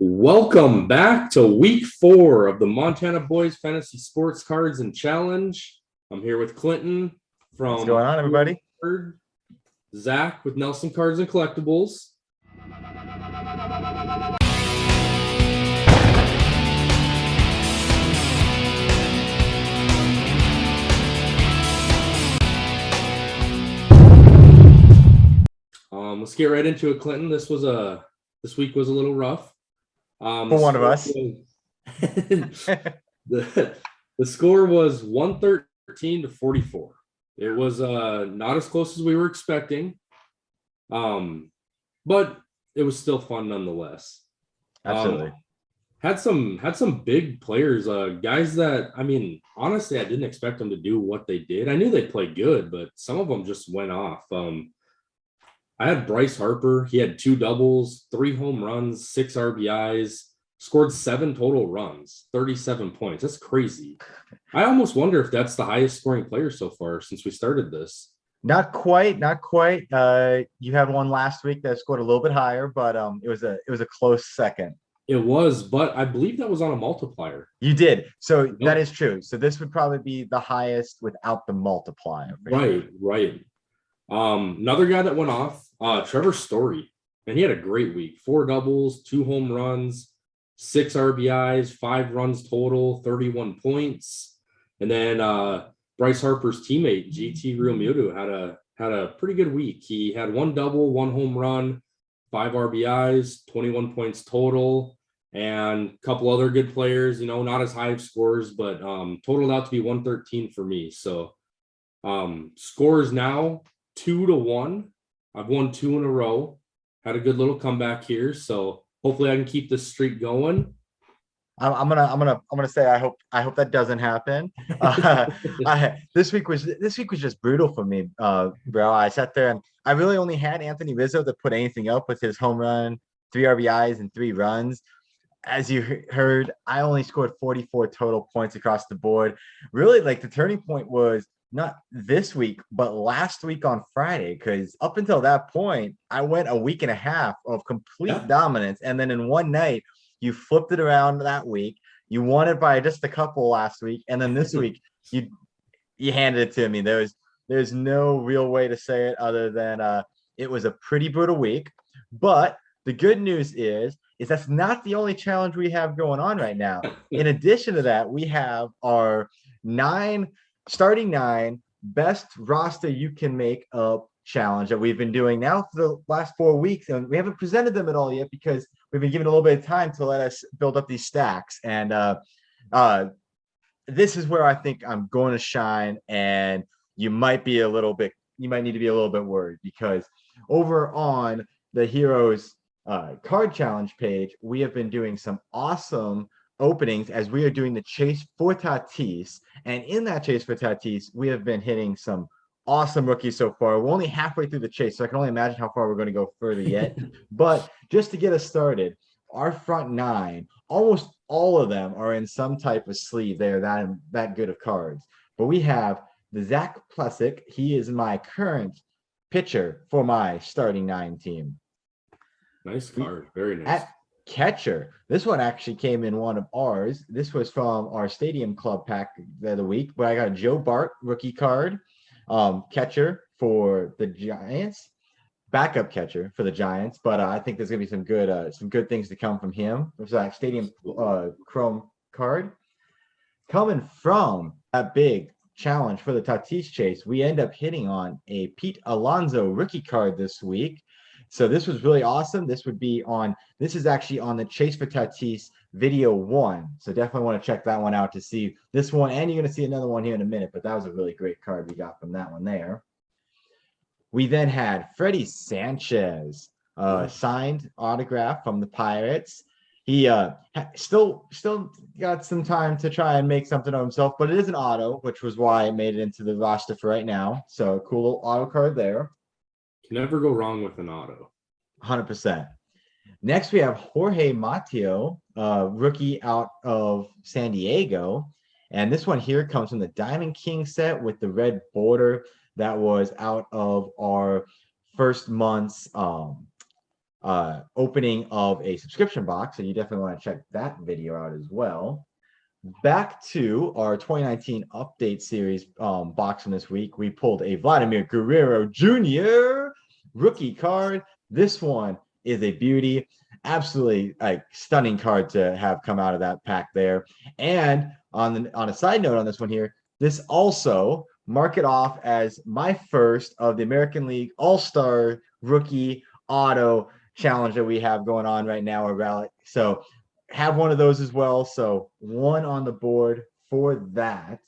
Welcome back to week 4 of the Montana Boys Fantasy Sports Cards and Challenge. I'm here with Clinton from What's going on, everybody? Zach with Nelson Cards and Collectibles. Let's get right into it, Clinton. This week was a little rough. For one of us. The score was 113 to 44. It was not as close as we were expecting, but it was still fun nonetheless. Absolutely. Had some big players, guys that, I mean, honestly, I didn't expect them to do what they did. I knew they'd play good, but some of them just went off. I had Bryce Harper. He had 2 doubles, 3 home runs, 6 RBIs, scored 7 total runs, 37 points. That's crazy. I almost wonder if that's the highest scoring player so far since we started this. Not quite. You had one last week that scored a little bit higher, but it was a close second. It was, but I believe that was on a multiplier. You did. So that is true. So this would probably be the highest without the multiplier. Right. Another guy that went off, Trevor Story, and he had a great week. 4 doubles, 2 home runs, 6 RBIs, 5 runs total, 31 points. And then Bryce Harper's teammate, GT Realmuto, had a pretty good week. He had 1 double, 1 home run, 5 RBIs, 21 points total, and a couple other good players, not as high of scores, but totaled out to be 113 for me. So scores now 2-1. I've won 2 in a row. Had a good little comeback here, so hopefully I can keep this streak going. I'm gonna say I hope that doesn't happen. This week was just brutal for me, bro. I sat there and I really only had Anthony Rizzo to put anything up with his home run, 3 RBIs and 3 runs. As you heard, I only scored 44 total points across the board. Really, like the turning point was not this week, but last week on Friday, because up until that point, I went a week and a half of complete dominance. And then in one night, you flipped it around that week. You won it by just a couple last week. And then this week, you handed it to me. There's no real way to say it other than it was a pretty brutal week. But the good news is that's not the only challenge we have going on right now. In addition to that, we have our starting 9 best roster you can make up challenge that we've been doing now for the last 4 weeks, and we haven't presented them at all yet because we've been given a little bit of time to let us build up these stacks. And this is where I think I'm going to shine, and you might need to be a little bit worried, because over on the Heroes card challenge page, we have been doing some awesome openings as we are doing the chase for Tatis, and in that chase for Tatis, we have been hitting some awesome rookies so far. We're only halfway through the chase, so I can only imagine how far we're going to go further yet. But just to get us started, our front 9, almost all of them are in some type of sleeve. They are that good of cards. But we have the Zach Plessick. He is my current pitcher for my starting 9 team. Nice card. Very nice. At catcher, this one actually came in one of ours. This was from our Stadium Club pack the other week, but I got a Joe Bart rookie card, catcher for the Giants, backup catcher for the Giants. But I think there's gonna be some good things to come from him. There's that Stadium Chrome card coming from that big challenge for the Tatis chase. We end up hitting on a Pete Alonso rookie card this week. So this was really awesome. This is actually on the Chase for Tatis video 1. So definitely want to check that one out to see this one. And you're going to see another one here in a minute, but that was a really great card we got from that one there. We then had Freddie Sanchez, signed autograph from the Pirates. He still got some time to try and make something of himself, but it is an auto, which was why it made it into the roster for right now. So cool little auto card there. Can never go wrong with an auto. 100%. Next, we have Jorge Mateo, rookie out of San Diego. And this one here comes from the Diamond King set with the red border that was out of our first month's opening of a subscription box. So you definitely want to check that video out as well. Back to our 2019 update series box from this week. We pulled a Vladimir Guerrero Jr. rookie card. This one is a beauty. Absolutely like stunning card to have come out of that pack there. And on a side note on this one here, this also mark it off as my first of the American League All-Star rookie auto challenge that we have going on right now, or rally. So have one of those as well. So one on the board for that.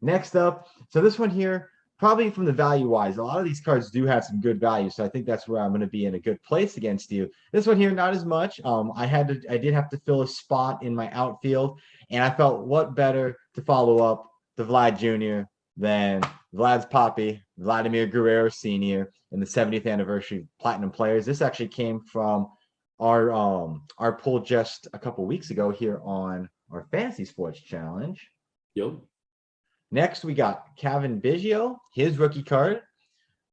Next up, so this one here, probably from the value wise, a lot of these cards do have some good value. So I think that's where I'm going to be in a good place against you. This one here, not as much. I did have to fill a spot in my outfield, and I felt what better to follow up the Vlad Jr. than Vlad's Poppy, Vladimir Guerrero Sr. in the 70th anniversary Platinum Players. This actually came from our poll just a couple weeks ago here on our Fantasy Sports Challenge. Yep. Next, we got Kevin Biggio, his rookie card.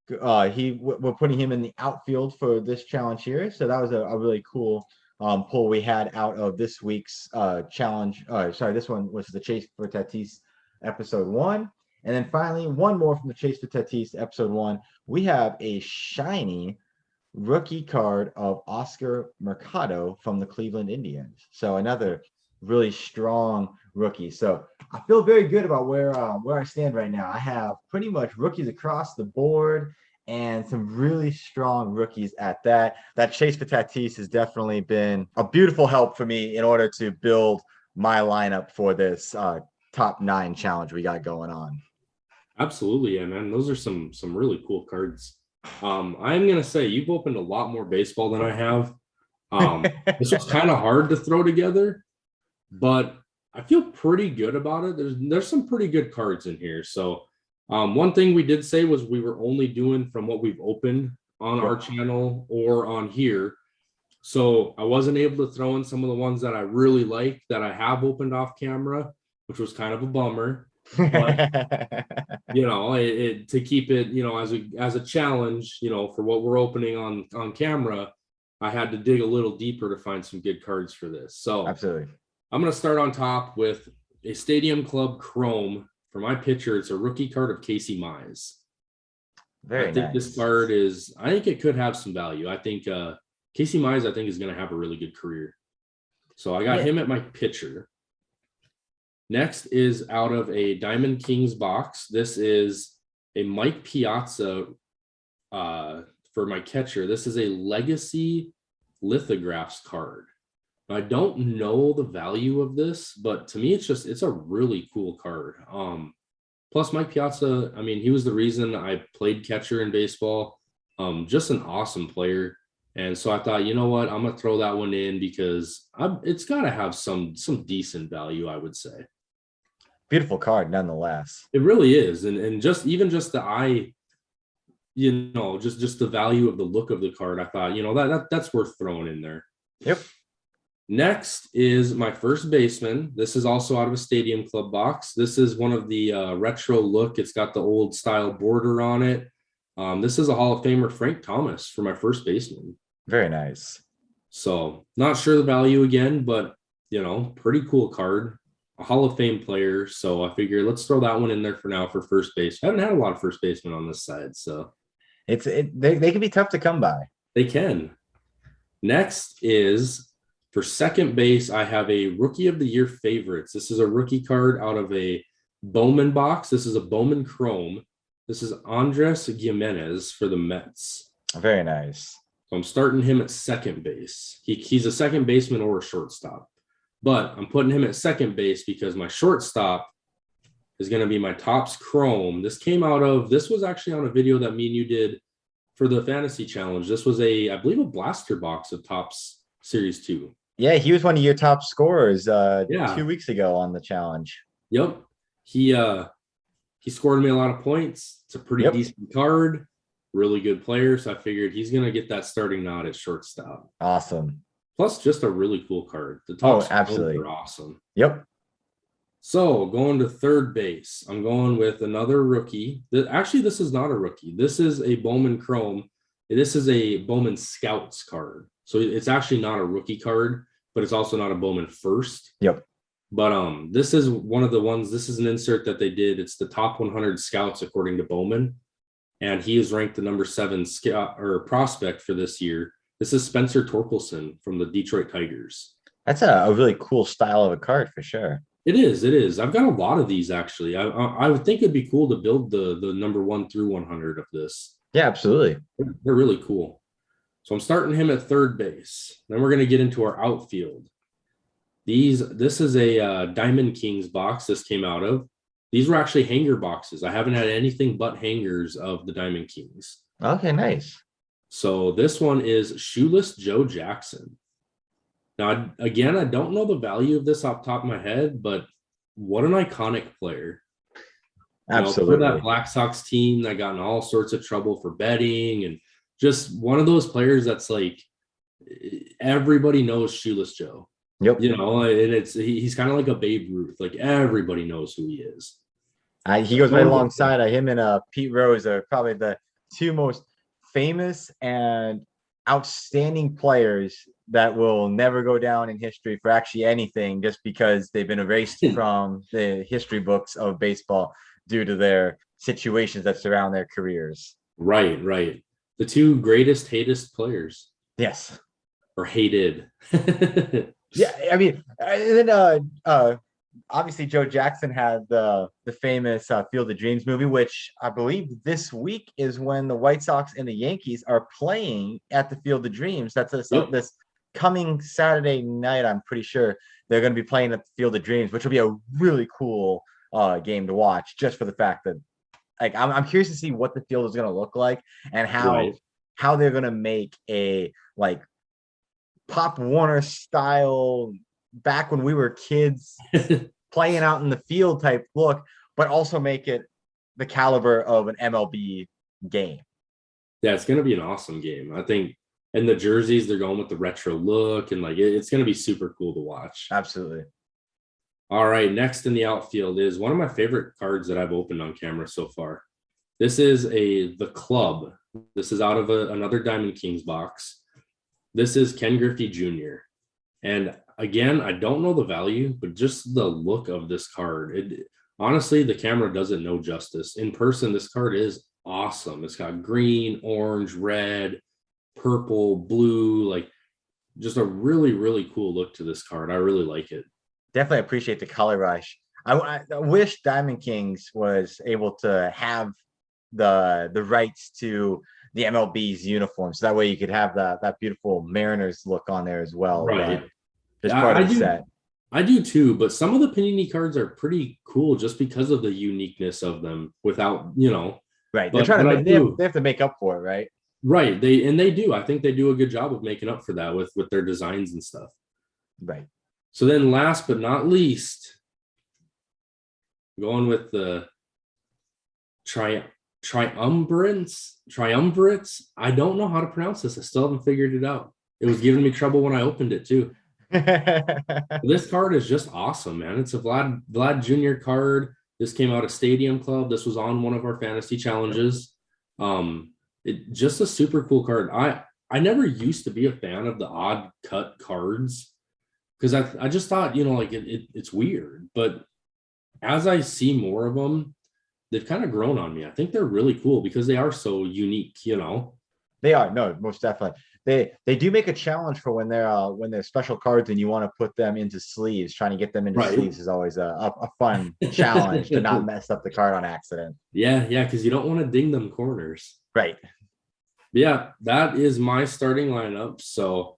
We're putting him in the outfield for this challenge here. So that was a really cool poll we had out of this week's challenge. This one was the Chase for Tatis episode 1. And then finally, one more from the Chase for Tatis episode 1. We have a shiny rookie card of Oscar Mercado from the Cleveland Indians. So another really strong rookie. So I feel very good about where I stand right now. I have pretty much rookies across the board and some really strong rookies at that. That Chase for Tatis has definitely been a beautiful help for me in order to build my lineup for this top 9 challenge we got going on. Absolutely, yeah, man. Those are some really cool cards. I'm gonna say you've opened a lot more baseball than I have. This was kind of hard to throw together, but I feel pretty good about it. There's some pretty good cards in here. So one thing we did say was we were only doing from what we've opened on our channel or on here. So I wasn't able to throw in some of the ones that I really like that I have opened off camera, which was kind of a bummer. But to keep it, as a challenge, for what we're opening on camera, I had to dig a little deeper to find some good cards for this. So absolutely. I'm going to start on top with a Stadium Club Chrome. For my pitcher, it's a rookie card of Casey Mize. Very I think nice. this card I think it could have some value. I think Casey Mize, I think, is going to have a really good career. So I got him at my pitcher. Next is out of a Diamond Kings box. This is a Mike Piazza for my catcher. This is a Legacy Lithographs card. I don't know the value of this, but to me, it's a really cool card. Plus Mike Piazza, I mean, he was the reason I played catcher in baseball. Just an awesome player. And so I thought, you know what, I'm going to throw that one in because it's got to have some decent value, I would say. Beautiful card nonetheless. It really is. And just the eye, just the value of the look of the card, I thought, that's worth throwing in there. Yep. Next is my first baseman. This is also out of a Stadium Club box. This is one of the retro look. It's got the old style border on it. This is a Hall of Famer, Frank Thomas, for my first baseman. Very nice. So not sure the value again, but pretty cool card. A Hall of Fame player. So I figure let's throw that one in there for now for first base. I haven't had a lot of first basemen on this side, so they can be tough to come by. They can. Next is for second base, I have a Rookie of the Year favorites. This is a rookie card out of a Bowman box. This is a Bowman Chrome. This is Andres Gimenez for the Mets. Very nice. So I'm starting him at second base. He's a second baseman or a shortstop. But I'm putting him at second base because my shortstop is going to be my TOPPS Chrome. This was actually on a video that me and you did for the Fantasy Challenge. This was I believe a blaster box of TOPPS Series 2. Yeah, he was one of your top scorers 2 weeks ago on the challenge. Yep. He scored me a lot of points. It's a pretty decent card. Really good player. So I figured he's going to get that starting nod at shortstop. Awesome. Plus, just a really cool card. The TOPPS absolutely are awesome. Yep. So going to third base, I'm going with another rookie. Actually, this is not a rookie. This is a Bowman Chrome. This is a Bowman Scouts card. So it's actually not a rookie card, but it's also not a Bowman first. Yep. But this is one of the ones, this is an insert that they did. It's the top 100 scouts according to Bowman. And he is ranked the number 7 scout or prospect for this year. This is Spencer Torkelson from the Detroit Tigers. That's a really cool style of a card for sure. It is. It is. I've got a lot of these actually. I would think it'd be cool to build the number 1 through 100 of this. Yeah, absolutely. They're really cool. So I'm starting him at third base. Then we're going to get into our outfield. This is a Diamond Kings box this came out of. These were actually hanger boxes. I haven't had anything but hangers of the Diamond Kings. Okay, nice. So this one is Shoeless Joe Jackson. Now, again, I don't know the value of this off the top of my head, but what an iconic player. Absolutely. For that Black Sox team that got in all sorts of trouble for betting, and just one of those players that's like everybody knows Shoeless Joe. Yep. And he's kind of like a Babe Ruth. Like everybody knows who he is. He goes right alongside him and Pete Rose are probably the two most famous and outstanding players that will never go down in history for actually anything, just because they've been erased from the history books of baseball due to their situations that surround their careers. Right. The two greatest hatest players. Yes. Or hated. Yeah, I mean, and then obviously Joe Jackson had the famous Field of Dreams movie, which I believe this week is when the White Sox and the Yankees are playing at the Field of Dreams. That's this coming Saturday night. I'm pretty sure they're going to be playing at the Field of Dreams, which will be a really cool game to watch, just for the fact that, like, I'm curious to see what the field is going to look like and how they're going to make a like Pop Warner style, back when we were kids playing out in the field type look, but also make it the caliber of an MLB game. Yeah, it's going to be an awesome game. I think, and the jerseys, they're going with the retro look, and like it's going to be super cool to watch. Absolutely. All right, next in the outfield is one of my favorite cards that I've opened on camera so far. This is the Club. This is out of another Diamond Kings box. This is Ken Griffey Jr. And again, I don't know the value, but just the look of this card. Honestly, the camera doesn't know justice. In person, this card is awesome. It's got green, orange, red, purple, blue, like just a really, really cool look to this card. I really like it. Definitely appreciate the color rush. I wish Diamond Kings was able to have the rights to the MLB's uniform, so that way you could have that beautiful Mariners look on there as well. Right. Just part of the set. I do too, but some of the Panini cards are pretty cool just because of the uniqueness of them without, Right. They're trying to they have to make up for it, right? Right. They do. I think they do a good job of making up for that with their designs and stuff. Right. So then last but not least, going with the triumvirates. I don't know how to pronounce this. I still haven't figured it out. It was giving me trouble when I opened it too. This card is just awesome, man. It's a Vlad Jr. card. This came out of Stadium Club. This was on one of our fantasy challenges. It just a super cool card. I never used to be a fan of the odd cut cards because I just thought, like it's weird. But as I see more of them, they've kind of grown on me. I think they're really cool because they are so unique, They are. No, most definitely. They do make a challenge for when they're special cards and you want to put them into sleeves. Trying to get them into sleeves is always a fun challenge to not mess up the card on accident. Yeah, because you don't want to ding them corners. Right. But yeah, that is my starting lineup. So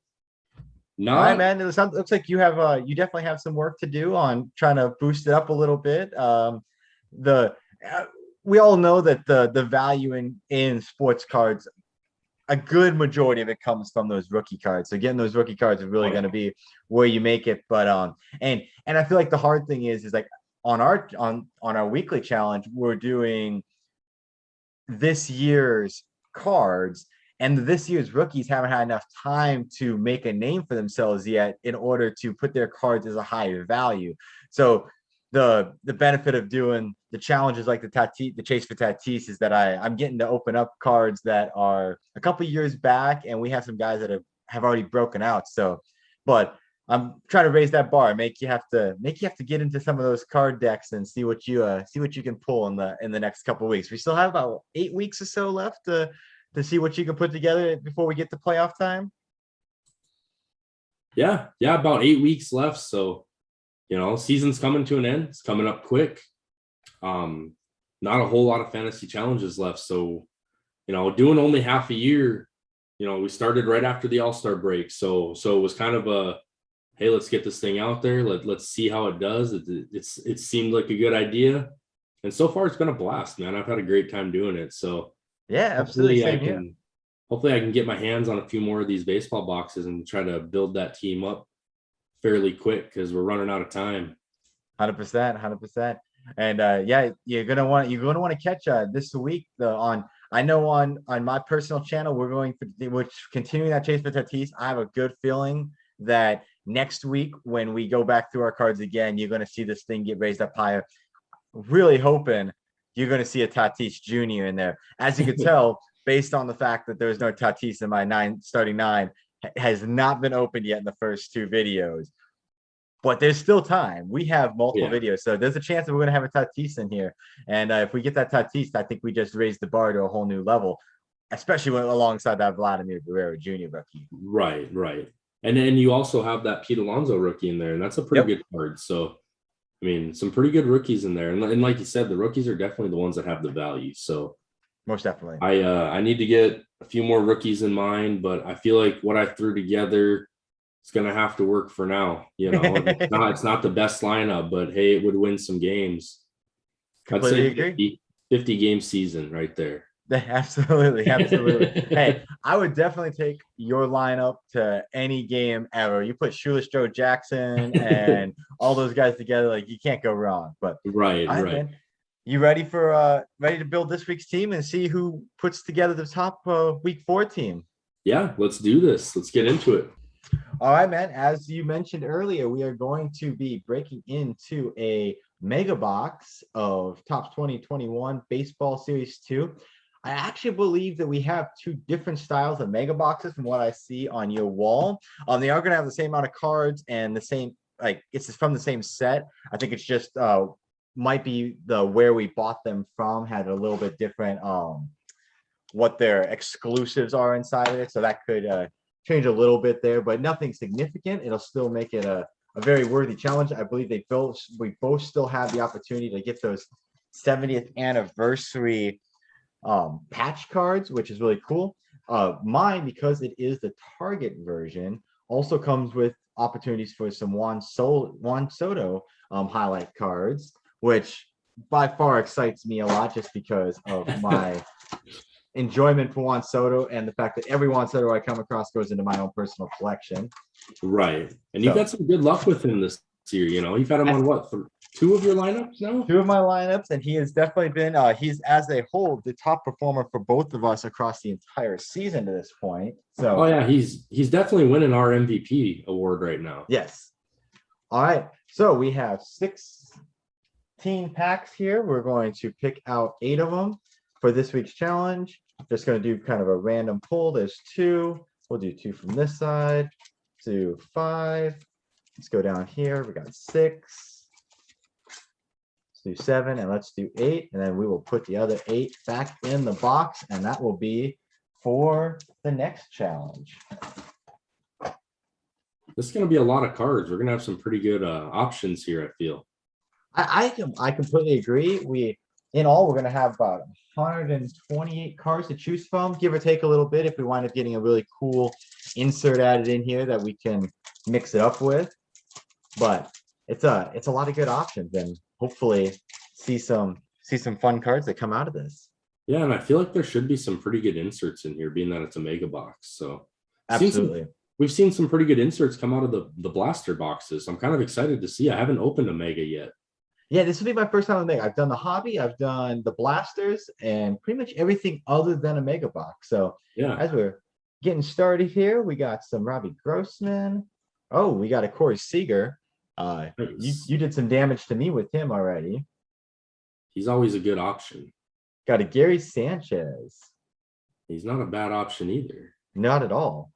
all right, man. It looks like you you definitely have some work to do on trying to boost it up a little bit. We all know that the value in sports cards, a good majority of it comes from those rookie cards. So getting those rookie cards is really going to be where you make it. But and I feel like the hard thing is like on our weekly challenge, we're doing this year's cards, and this year's rookies haven't had enough time to make a name for themselves yet in order to put their cards as a higher value. So the benefit of doing the challenges like the chase for Tatis is that I'm getting to open up cards that are a couple years back, and we have some guys that have already broken out. So, but I'm trying to raise that bar, make you have to get into some of those card decks and see what you can pull in the next couple of weeks. We still have about 8 weeks or so left to see what you can put together before we get to playoff time. Yeah, about 8 weeks left. So, season's coming to an end. It's coming up quick. Not a whole lot of fantasy challenges left. So, doing only half a year, we started right after the All-Star break. So it was kind of a, hey, let's get this thing out there. Let's see how it does. It seemed like a good idea. And so far it's been a blast, man. I've had a great time doing it. So yeah, absolutely. Hopefully I can get my hands on a few more of these baseball boxes and try to build that team up fairly quick because we're running out of time. 100%. And you're gonna want to catch this week on my personal channel. We're continuing that chase for Tatis. I have a good feeling that next week when we go back through our cards again, you're going to see this thing get raised up higher. Really hoping you're going to see a Tatis Jr. in there. As you can tell, based on the fact that there's no Tatis in my starting nine, has not been opened yet in the first 2 videos. But there's still time. We have multiple videos, so there's a chance that we're going to have a Tatis in here. And if we get that Tatis, I think we just raised the bar to a whole new level, especially alongside that Vladimir Guerrero Jr. rookie. Right. And then you also have that Pete Alonso rookie in there, and that's a pretty good card. So, I mean, some pretty good rookies in there. And like you said, the rookies are definitely the ones that have the value. So most definitely. I need to get a few more rookies in mind, but I feel like what I threw together, it's going to have to work for now. It's not the best lineup, but hey, it would win some games. Completely I'd say 50 game season right there. Absolutely. Hey, I would definitely take your lineup to any game ever. You put Shoeless Joe Jackson and all those guys together, like you can't go wrong. But right. Man, you ready to build this week's team and see who puts together the top week 4 team? Yeah, let's do this. Let's get into it. All right, man. As you mentioned earlier, we are going to be breaking into a mega box of Topps 2021 Baseball Series 2. I actually believe that we have 2 different styles of mega boxes from what I see on your wall. They are going to have the same amount of cards and the same, it's from the same set. I think it's just might be where we bought them from had a little bit different what their exclusives are inside of it. So that could change a little bit there, but nothing significant. It'll still make it a very worthy challenge. I believe we both still have the opportunity to get those 70th anniversary patch cards, which is really cool. Mine, because it is the Target version, also comes with opportunities for some Juan Soto highlight cards, which by far excites me a lot just because of my enjoyment for Juan Soto and the fact that every Juan Soto I come across goes into my own personal collection. Right. And you've had some good luck with him this year. You've had him on what, 2 of your lineups now? 2 of my lineups, and he has definitely been he's as a whole the top performer for both of us across the entire season to this point. So he's definitely winning our MVP award right now. Yes. All right. So we have 16 packs here. We're going to pick out 8 of them for this week's challenge. Just going to do kind of a random pull. There's 2. We'll do 2 from this side. 2, 5. Let's go down here. We got 6. Let's do 7 and let's do 8, and then we will put the other 8 back in the box, and that will be for the next challenge. This is going to be a lot of cards. We're going to have some pretty good options here, I feel. I completely agree. In all, we're going to have about 128 cards to choose from, give or take a little bit if we wind up getting a really cool insert added in here that we can mix it up with. But it's a lot of good options, and hopefully see some fun cards that come out of this. Yeah, and I feel like there should be some pretty good inserts in here, being that it's a mega box. So absolutely. We've seen some pretty good inserts come out of the blaster boxes. I'm kind of excited to see. I haven't opened a mega yet. Yeah, this will be my first time with mega. I've done the hobby, I've done the blasters, and pretty much everything other than a mega box. So yeah, as we're getting started here, we got some Robbie Grossman. Oh, we got a Corey Seager. You Nice. you did some damage to me with him already. He's always a good option. Got a Gary Sanchez. He's not a bad option either. Not at all.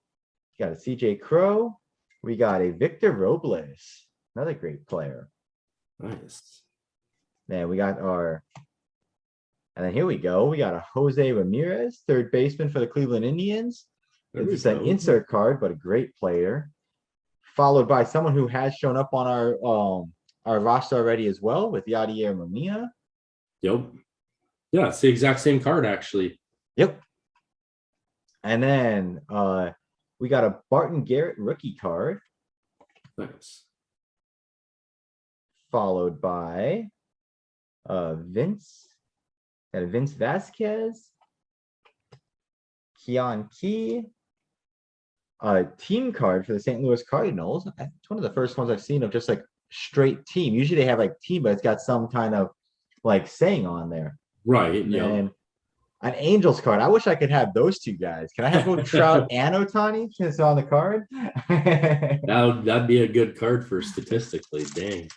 Got a CJ Crow. We got a Victor Robles. Another great player. Nice. Then we got our, and then here we go. We got a Jose Ramirez, third baseman for the Cleveland Indians. There we It's an go. insert card, but a great player. Followed by someone who has shown up on our roster already as well with Yadier Mamiya. Yep. Yeah, it's the exact same card actually. Yep. And then we got a Barton Garrett rookie card, Nice. followed by Vince. Got a Vince Vasquez, Keon Key, a team card for the St. Louis Cardinals. It's one of the first ones I've seen of just like straight team. Usually they have like team, but it's got some kind of like saying on there. Right. Yeah. And an Angels card. I wish I could have those two guys. Can I have both Trout and Ohtani since on the card? That'd be a good card for statistically. Dang.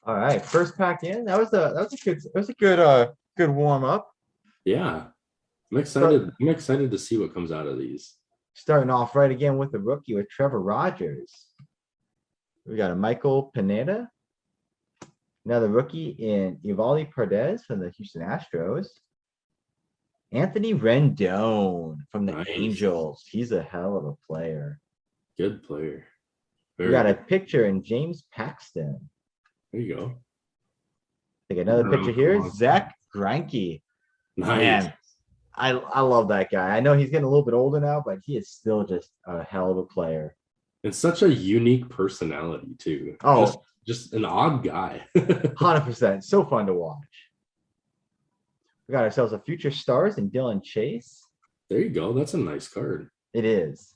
All right, first pack in. That was a good warm up. Yeah. I'm excited. I'm excited to see what comes out of these. Starting off right again with the rookie with Trevor Rogers. We got a Michael Pineda. Another rookie in Evaldi Pardez from the Houston Astros. Anthony Rendon from the Nice. Angels. He's a hell of a player. Good player. We got a picture in James Paxton. There you go. Take another picture here. Zach Greinke. Nice. Man, I love that guy. I know he's getting a little bit older now, but he is still just a hell of a player. And such a unique personality too. Oh, just an odd guy. 100%. So fun to watch. We got ourselves a future stars in Dylan Chase. There you go. That's a nice card. It is.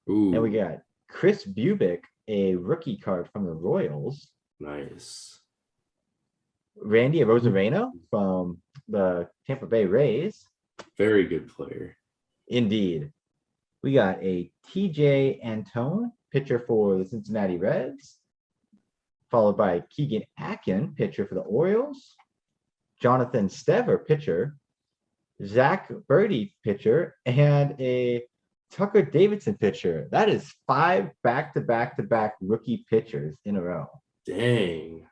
Ooh. And we got Chris Bubick, a rookie card from the Royals. Nice. Randy Rosareno from the Tampa Bay Rays. Very good player. Indeed. We got a TJ Antone, pitcher for the Cincinnati Reds. Followed by Keegan Akin, pitcher for the Orioles. Jonathan Stever, pitcher. Zach Birdie, pitcher. And a Tucker Davidson, pitcher. That is 5 back-to-back-to-back rookie pitchers in a row. Dang.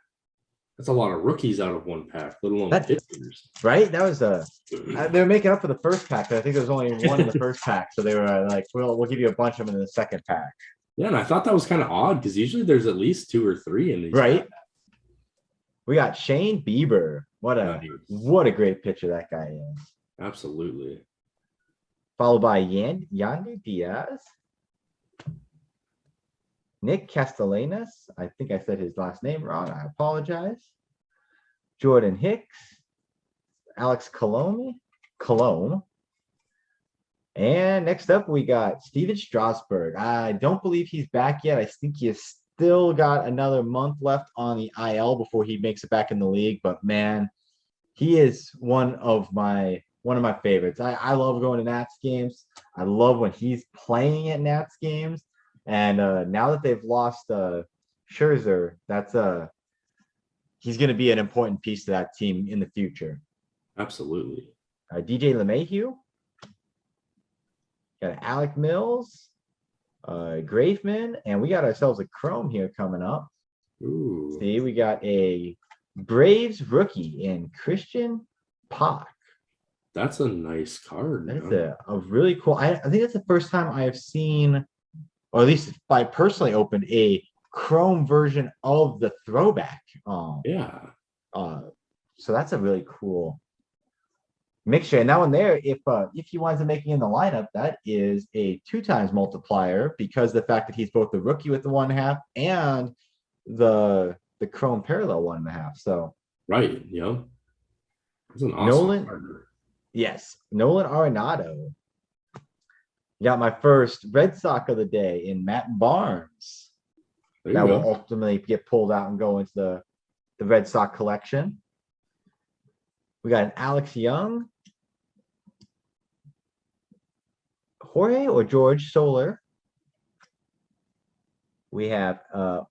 That's a lot of rookies out of one pack, let alone pitchers. Right? That was they were making up for the first pack. I think there was only one in the first pack. So they were like, we'll give you a bunch of them in the second pack. Yeah, and I thought that was kind of odd because usually there's at least 2 or 3 in these. Right. Packs. We got Shane Bieber. What a great pitcher that guy is. Absolutely. Followed by Yandy Diaz. Nick Castellanos. I think I said his last name wrong. I apologize. Jordan Hicks. Alex Colome. And next up, we got Steven Strasburg. I don't believe he's back yet. I think he has still got another month left on the IL before he makes it back in the league. But man, he is one of my favorites. I love going to Nats games. I love when he's playing at Nats games. And now that they've lost Scherzer, he's going to be an important piece to that team in the future. Absolutely. DJ LeMahieu. Got Alec Mills, Graveman, and we got ourselves a Chrome here coming up. Ooh. See, we got a Braves rookie in Christian Pach. That's a nice card. That's a really cool. I think that's the first time I have seen, or at least I personally opened a Chrome version of the throwback. Yeah. So that's a really cool mixture. And that one there, if he winds up making in the lineup, that is a 2 times multiplier because the fact that he's both the rookie with the 1.5 and the Chrome parallel 1.5. So right. Yeah. That's an awesome card. Yes, Nolan Arenado. Got my first Red Sox of the day in Matt Barnes. That will ultimately get pulled out and go into the Red Sox collection. We got an Alex Young, Jorge or George Soler, We have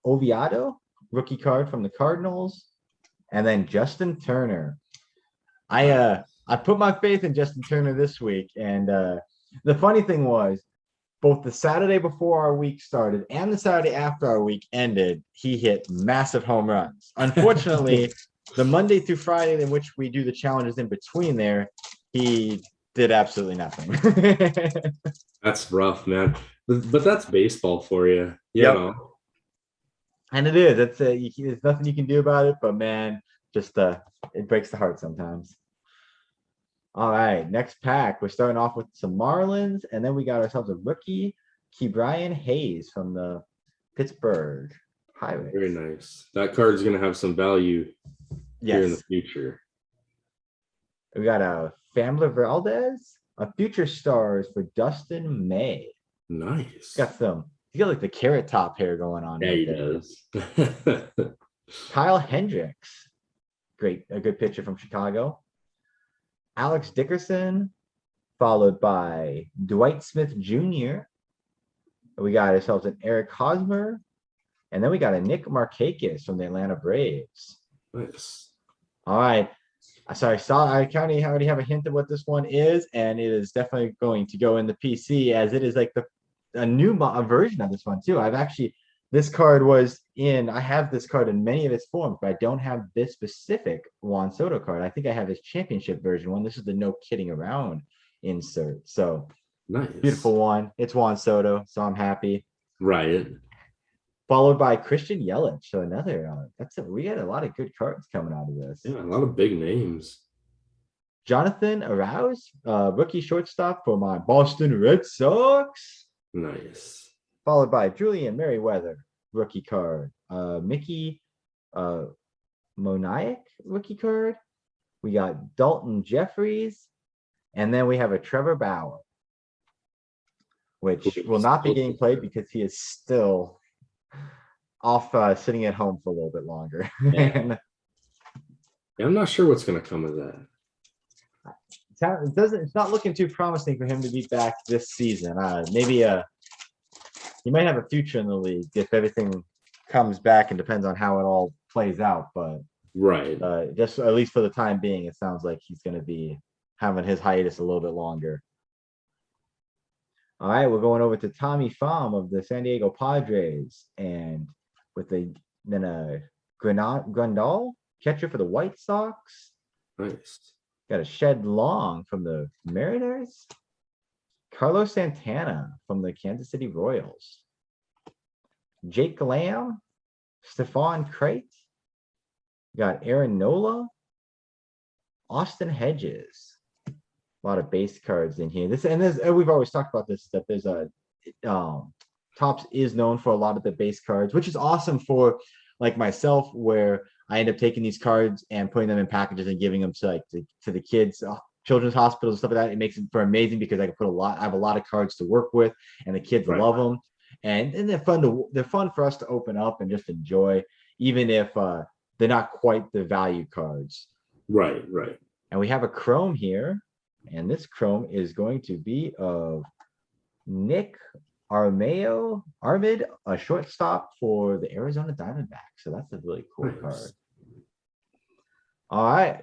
Oviedo, rookie card from the Cardinals, and then Justin Turner. I put my faith in Justin Turner this week, and the funny thing was, both the Saturday before our week started and the Saturday after our week ended, he hit massive home runs. Unfortunately, the Monday through Friday in which we do the challenges in between there, he did absolutely nothing. That's rough, man. But that's baseball for you. You Yep. know. And it is. There's nothing you can do about it, but man, just it breaks the heart sometimes. All right, next pack. We're starting off with some Marlins, and then we got ourselves a rookie, Ke'Bryan Hayes from the Pittsburgh Pirates. Very nice. That card is going to have some value here in the Yes. future. We got a Framber Valdez, a Future Stars for Dustin May. Nice. He's got like the carrot top hair going on. Yeah, right he there. does. Kyle Hendricks, a good pitcher from Chicago. Alex Dickerson, followed by Dwight Smith Jr. We got ourselves an Eric Hosmer, and then we got a Nick Markakis from the Atlanta Braves. Nice. All right. So I already have a hint of what this one is, and it is definitely going to go in the PC, as it is like a new version of this one too. This card I have this card in many of its forms, but I don't have this specific Juan Soto card. I think I have his championship version one. This is the no kidding around insert. So Nice. beautiful one. It's Juan Soto, so I'm happy. Right. Followed by Christian Yelich. So we got a lot of good cards coming out of this. Yeah, a lot of big names. Jonathan Arauz, rookie shortstop for my Boston Red Sox. Nice. Followed by Julian Merriweather, rookie card. Mickey Moniak, rookie card. We got Dalton Jeffries. And then we have a Trevor Bauer, which will not be getting played because he is still off sitting at home for a little bit longer. Yeah. I'm not sure what's going to come of that. It's not looking too promising for him to be back this season. Maybe he might have a future in the league if everything comes back, and depends on how it all plays out. But right, just at least for the time being, it sounds like he's going to be having his hiatus a little bit longer. All right, we're going over to Tommy Pham of the San Diego Padres, and with Grandal, catcher for the White Sox. nice. Got a Shed Long from the Mariners. Carlos Santana from the Kansas City Royals. Jake Lamb, Stephon Crate. Got Aaron Nola, Austin Hedges. A lot of base cards in here. We've always talked about this, that there's Topps is known for a lot of the base cards, which is awesome for like myself, where I end up taking these cards and putting them in packages and giving them to the kids, children's hospitals, stuff like that. It makes it for amazing because I have a lot of cards to work with, and the kids love them, and they're fun for us to open up and just enjoy, even if they're not quite the value cards. Right. And we have a Chrome here, and this Chrome is going to be of Nick Armid, a shortstop for the Arizona Diamondbacks. So that's a really cool card. All right,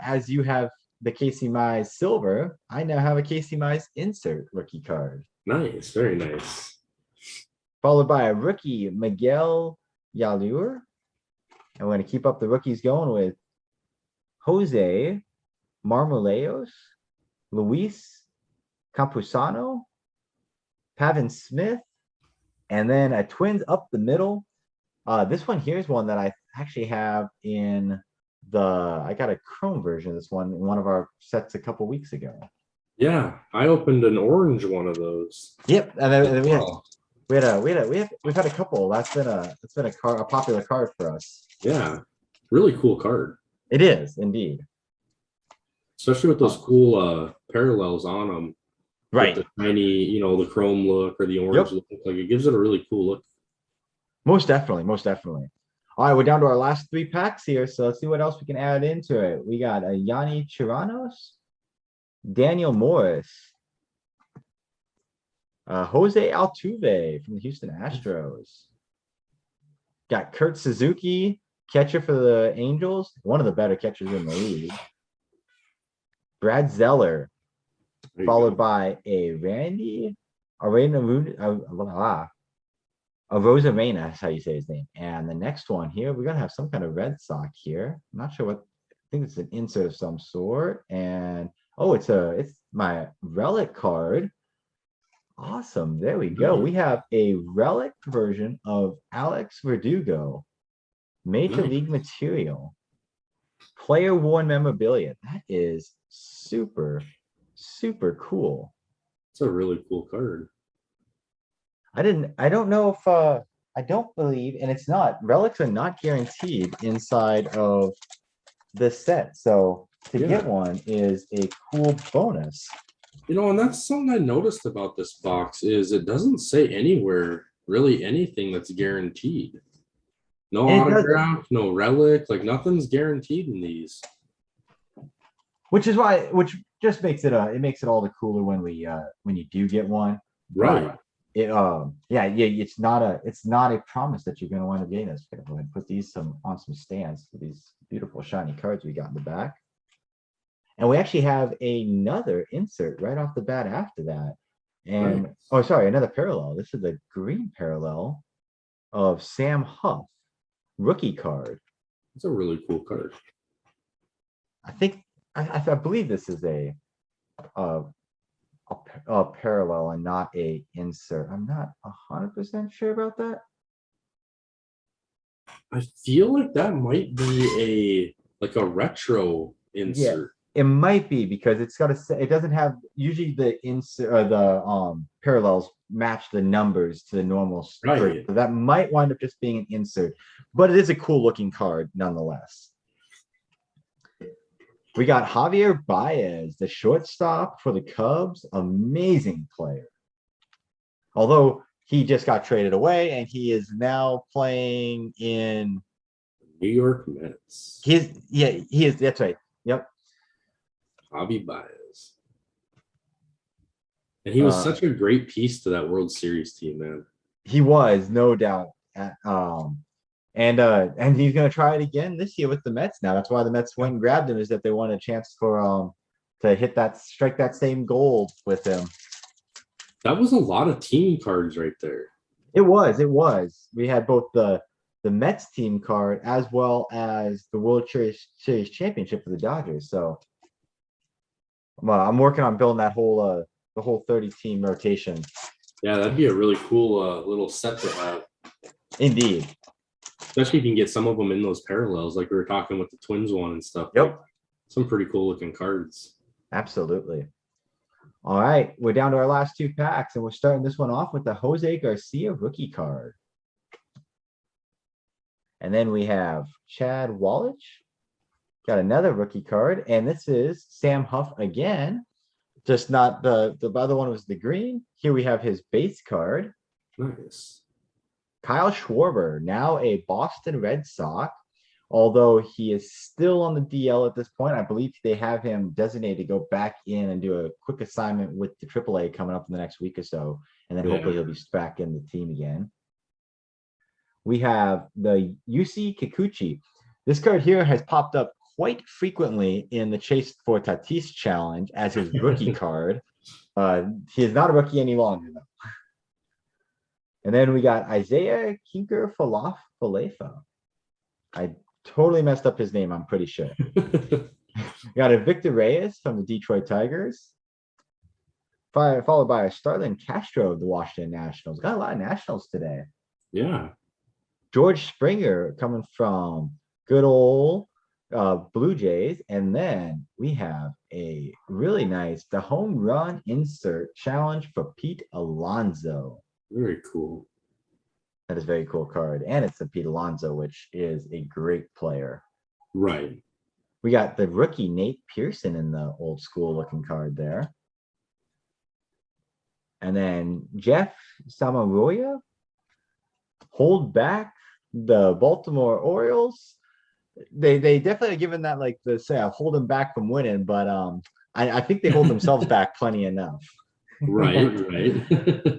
as you have the Casey Mize silver, I now have a Casey Mize insert rookie card. Nice, very nice. Followed by a rookie, Miguel Yalur. And we're going to keep up the rookies going with Jose Marmoleos, Luis Campusano, Pavin Smith, and then a Twins up the middle. This one here is one that I actually have in I got a Chrome version of this one in one of our sets a couple weeks ago. Yeah, I opened an orange one of those. Yep, and then we've had a couple. That's been a popular card for us. Yeah, really cool card. It is indeed, especially with those cool parallels on them. Right, with the tiny, the chrome look or the orange look. Like it gives it a really cool look. Most definitely. All right, we're down to our last 3 packs here, so let's see what else we can add into it. We got a Yanni Chirinos, Daniel Morris, Jose Altuve from the Houston Astros. Got Kurt Suzuki, catcher for the Angels, one of the better catchers in the league. Brad Zeller, There you followed go. by a Arena, a Rosarena, that's how you say his name. And the next one here, we're gonna have some kind of Red Sox here. I'm not sure what, I think it's an insert of some sort. And oh, it's my relic card. Awesome. There we go. We have a relic version of Alex Verdugo, Major Nice. League material, player worn memorabilia. That is super, super cool. It's a really cool card. I don't know if I don't believe, and it's not, relics are not guaranteed inside of this set. So to Yeah. get one is a cool bonus. And that's something I noticed about this box is it doesn't say anywhere really anything that's guaranteed. No And it does, autograph, no relic, like nothing's guaranteed in these. which just makes it makes it all the cooler when you do get one. Right. But it's not a promise that you're gonna wind up getting this. Go ahead and put these on some stands for these beautiful shiny cards we got in the back. And we actually have another insert right off the bat after that. And Nice. oh, sorry, another parallel. This is the green parallel of Sam Huff, rookie card. It's a really cool card. I think I believe this is a, a parallel and not a insert. I'm not 100% sure about that. I feel like that might be a retro insert. It might be because it's got to, it doesn't have, usually the insert or the parallels match the numbers to the normal straight. Right. So that might wind up just being an insert, but it is a cool looking card nonetheless. We got Javier Baez, the shortstop for the Cubs. Amazing player. Although he just got traded away and he is now playing in New York Mets. he is. That's right. Yep. Javi Baez. And he was such a great piece to that World Series team, man. He was, no doubt. And he's gonna try it again this year with the Mets now. That's why the Mets went and grabbed him, is that they want a chance for to strike that same goal with him. That was a lot of team cards right there. It was. We had both the Mets team card as well as the World Series championship for the Dodgers. So I'm working on building that whole the whole 30 team rotation. Yeah, that'd be a really cool little set to have. Indeed. Especially if you can get some of them in those parallels, like we were talking with the Twins one and stuff. Yep. Like, some pretty cool looking cards. Absolutely. All right, we're down to our last two packs, and we're starting this one off with the Jose Garcia rookie card. And then we have Chad Wallach. Got another rookie card, and this is Sam Huff again. Just not the other one was the green. Here we have his base card. Nice. Kyle Schwarber, now a Boston Red Sox, although he is still on the DL at this point. I believe they have him designated to go back in and do a quick assignment with the AAA coming up in the next week or so, and then hopefully he'll be back in the team again. We have the UC Kikuchi. This card here has popped up quite frequently in the Chase for Tatis challenge as his rookie card. He is not a rookie any longer, though. And then we got Isaiah Kinker Falefa. I totally messed up his name, I'm pretty sure. We got a Victor Reyes from the Detroit Tigers, followed by a Starlin Castro of the Washington Nationals. Got a lot of Nationals today. Yeah. George Springer coming from good old Blue Jays. And then we have a really nice, the home run insert challenge for Pete Alonso. Very cool. That is a very cool card. And it's the Pete Alonso, which is a great player. Right. We got the rookie Nate Pearson in the old school looking card there. And then Jeff Samaroya, hold back the Baltimore Orioles. They definitely are given that, like, the say hold them back from winning, but I think they hold themselves back plenty enough. Right.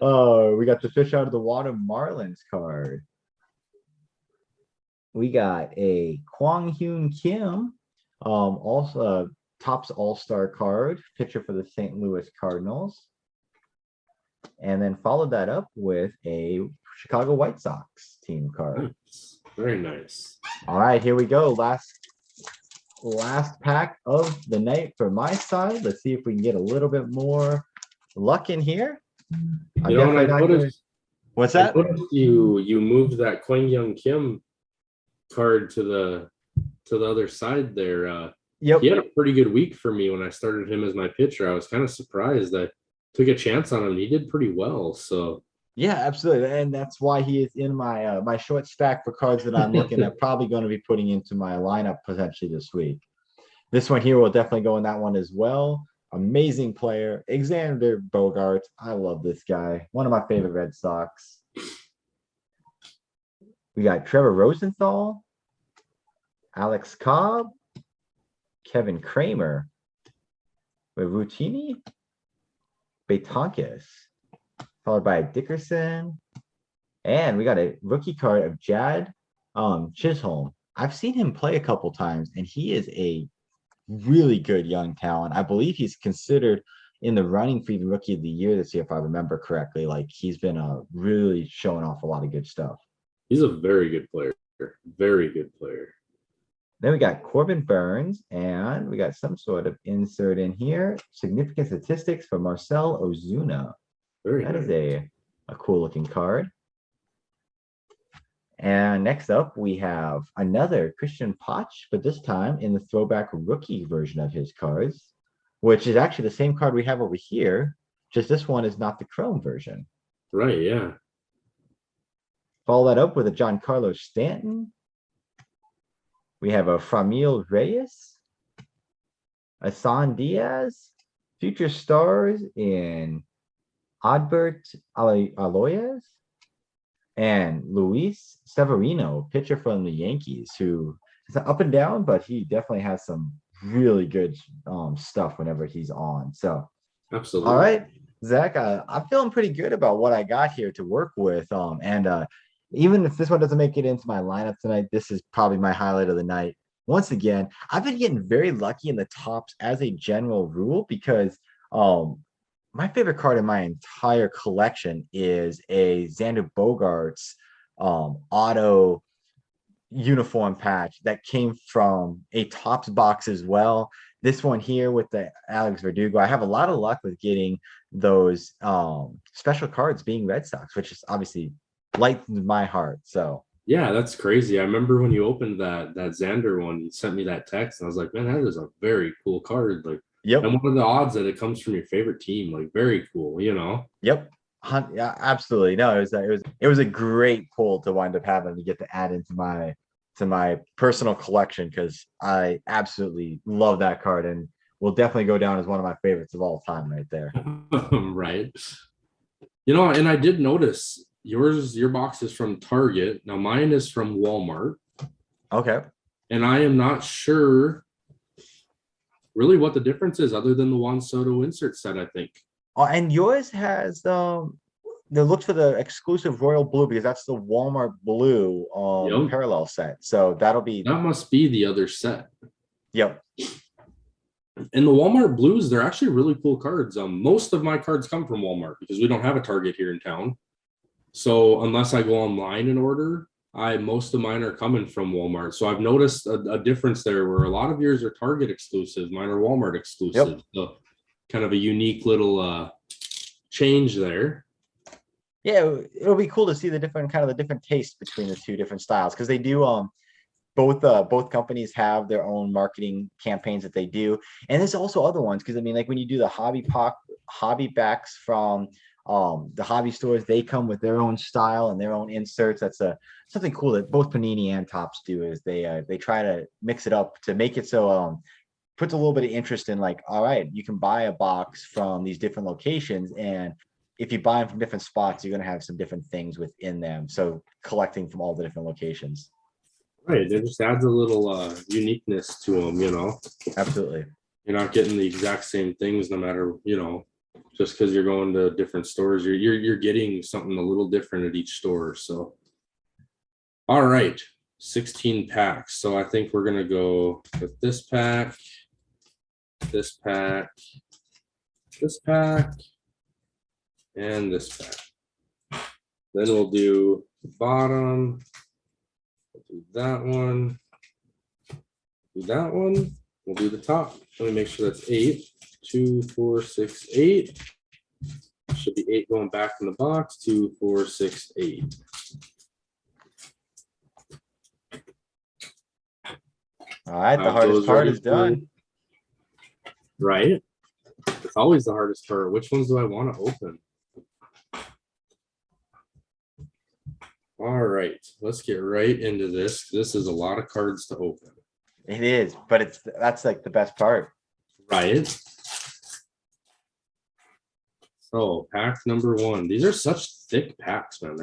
Oh, we got the fish out of the water Marlins card. we got a Kwang Hyun Kim, also Topps All-Star card, pitcher for the St. Louis Cardinals. And then followed that up with a Chicago White Sox team card. Nice. Very nice. All right, here we go. Last pack of the night for my side. Let's see if we can get a little bit more luck in here. You know, and I noticed, what's that? I noticed you moved that Kwang Young Kim card to the other side there. Yep. He had a pretty good week for me when I started him as my pitcher. I was kind of surprised. I took a chance on him. He did pretty well. So yeah, absolutely. And that's why he is in my my short stack for cards that I'm looking at probably going to be putting into my lineup potentially this week. This one here will definitely go in that one as well. Amazing player, Alexander Bogaerts. I love this guy. One of my favorite Red Sox. We got Trevor Rosenthal, Alex Cobb, Kevin Kramer, Rutini, Betankis, followed by Dickerson. And we got a rookie card of Jad Chisholm. I've seen him play a couple times, and he is a really good young talent. I believe he's considered in the running for the rookie of the year this year, if I remember correctly. Like, he's been really showing off a lot of good stuff. he's a very good player. Very good player. Then we got Corbin Burns, and we got some sort of insert in here. Significant statistics for Marcel Ozuna. Very That nice. is a cool looking card. And next up, we have another Christian Poch, but this time in the throwback rookie version of his cards, which is actually the same card we have over here, just this one is not the chrome version. Right, yeah. Follow that up with a Giancarlo Stanton. We have a Framil Reyes, a San Diaz, future stars in Adbert Aloyes, and Luis Severino, pitcher from the Yankees, who is up and down, but he definitely has some really good stuff whenever he's on. So, Absolutely. all right, Zach, I'm feeling pretty good about what I got here to work with. And even if this one doesn't make it into my lineup tonight, this is probably my highlight of the night. Once again, I've been getting very lucky in the tops as a general rule because my favorite card in my entire collection is a Xander Bogaerts auto uniform patch that came from a Topps box as well. This one here with the Alex Verdugo, I have a lot of luck with getting those special cards being Red Sox, which is obviously lightens my heart. So yeah, that's crazy. I remember when you opened that Xander one, you sent me that text, and I was like, man, that is a very cool card. Like, yep. And what are the odds that it comes from your favorite team? Like, very cool, you know? Yep. Yeah, absolutely. No, it was a great pull to wind up having to get to add into my personal collection because I absolutely love that card and will definitely go down as one of my favorites of all time right there. Right. You know, and I did notice your box is from Target. Now mine is from Walmart. Okay. And I am not sure really what the difference is other than the Juan Soto insert set, I think. Oh, and yours has the look for the exclusive royal blue because that's the Walmart blue Yep. parallel set. So that must be the other set. Yep. And the Walmart blues, they're actually really cool cards. Most of my cards come from Walmart because we don't have a Target here in town. So unless I go online and order, most of mine are coming from Walmart. So I've noticed a difference there where a lot of yours are Target exclusive, mine are Walmart exclusive. Yep. So kind of a unique little change there. Yeah, it'll be cool to see the different taste between the two different styles because they do both companies have their own marketing campaigns that they do, and there's also other ones because I mean, like when you do the hobby backs from the hobby stores, they come with their own style and their own inserts. That's something cool that both Panini and Topps do is they try to mix it up to make it so puts a little bit of interest in like, all right, you can buy a box from these different locations, and if you buy them from different spots, you're going to have some different things within them. So collecting from all the different locations. Right. It just adds a little uniqueness to them, you know. Absolutely. You're not getting the exact same things no matter, you know, just because you're going to different stores, you're getting something a little different at each store. So, all right. 16 packs. So I think we're gonna go with this pack, this pack, this pack, and this pack. Then we'll do the bottom. We'll do that one. Do that one. We'll do the top. Let me make sure that's 8. 2, 4, 6, 8. Should be 8 going back in the box. 2, 4, 6, 8. All right, the hardest part is done. Right? It's always the hardest part. Which ones do I want to open? All right, let's get right into this. This is a lot of cards to open. It is, but that's like the best part. Right? So pack number 1. These are such thick packs, man.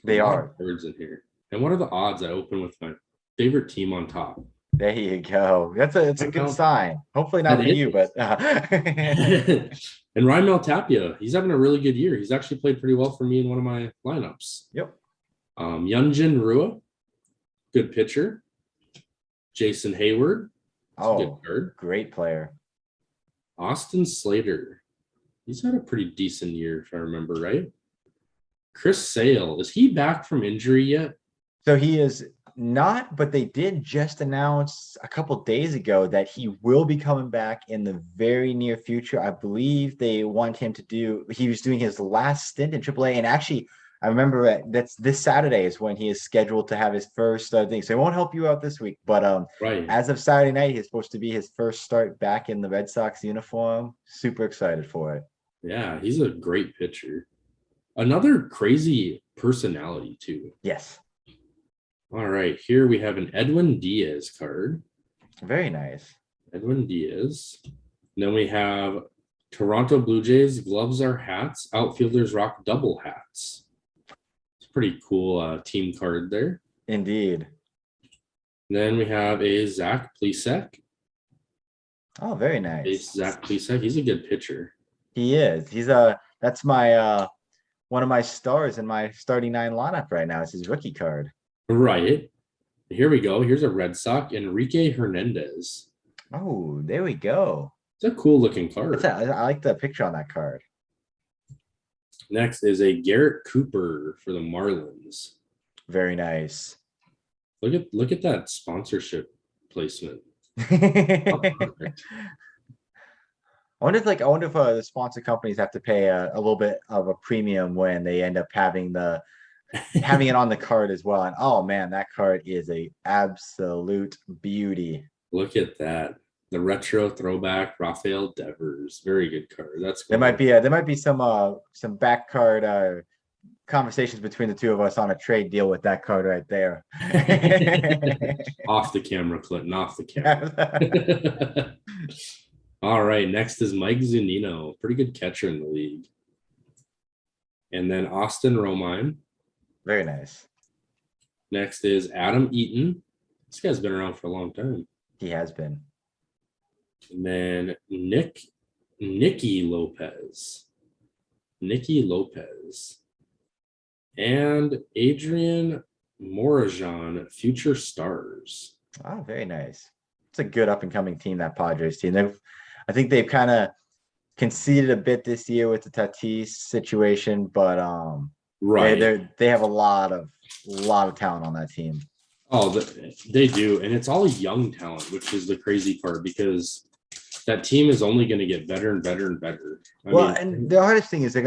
They are cards in here. And what are the odds I open with my favorite team on top? There you go. It's a good sign. Hopefully not for you, but and Raimel Tapia, he's having a really good year. He's actually played pretty well for me in one of my lineups. Yep. Yunjin Rua, good pitcher. Jason Hayward, good card. Great player. Austin Slater, he's had a pretty decent year if I remember right. Chris Sale, is he back from injury yet? So he is not, but they did just announce a couple days ago that he will be coming back in the very near future. I believe they want him to he was doing his last stint in AAA, and actually I remember that's this Saturday is when he is scheduled to have his first thing. So it won't help you out this week, but right. As of Saturday night, he's supposed to be his first start back in the Red Sox uniform. Super excited for it. Yeah, he's a great pitcher. Another crazy personality too. Yes. All right, here we have an Edwin Diaz card. Very nice. Edwin Diaz. And then we have Toronto Blue Jays, gloves are hats, outfielders rock double hats. It's a pretty cool team card there. Indeed. And then we have a Zach Plesac. Oh, very nice. Zach Plesac, he's a good pitcher. He is. That's my one of my stars in my starting 9 lineup right now. It's his rookie card. Right. Here we go. Here's a Red Sox, Enrique Hernandez. Oh, there we go. It's a cool looking card. I like the picture on that card. Next is a Garrett Cooper for the Marlins. Very nice. Look at that sponsorship placement. I wonder if the sponsor companies have to pay a little bit of a premium when they end up having it on the card as well. And oh man, that card is a absolute beauty. Look at that. The retro throwback Rafael Devers. Very good card. That's cool. There might be some back card conversations between the two of us on a trade deal with that card right there. Off the camera, Clinton, off the camera. All right, next is Mike Zunino. Pretty good catcher in the league. And then Austin Romine. Very nice. Next is Adam Eaton. This guy's been around for a long time. He has been. And then Nicky Lopez. And Adrian Morajan, Future Stars. Oh, very nice. It's a good up-and-coming team, that Padres team. I think they've kind of conceded a bit this year with the Tatis situation, but right, they have a lot of talent on that team. Oh, they do, and it's all young talent, which is the crazy part because that team is only going to get better and better and better. I mean, and the hardest thing is they're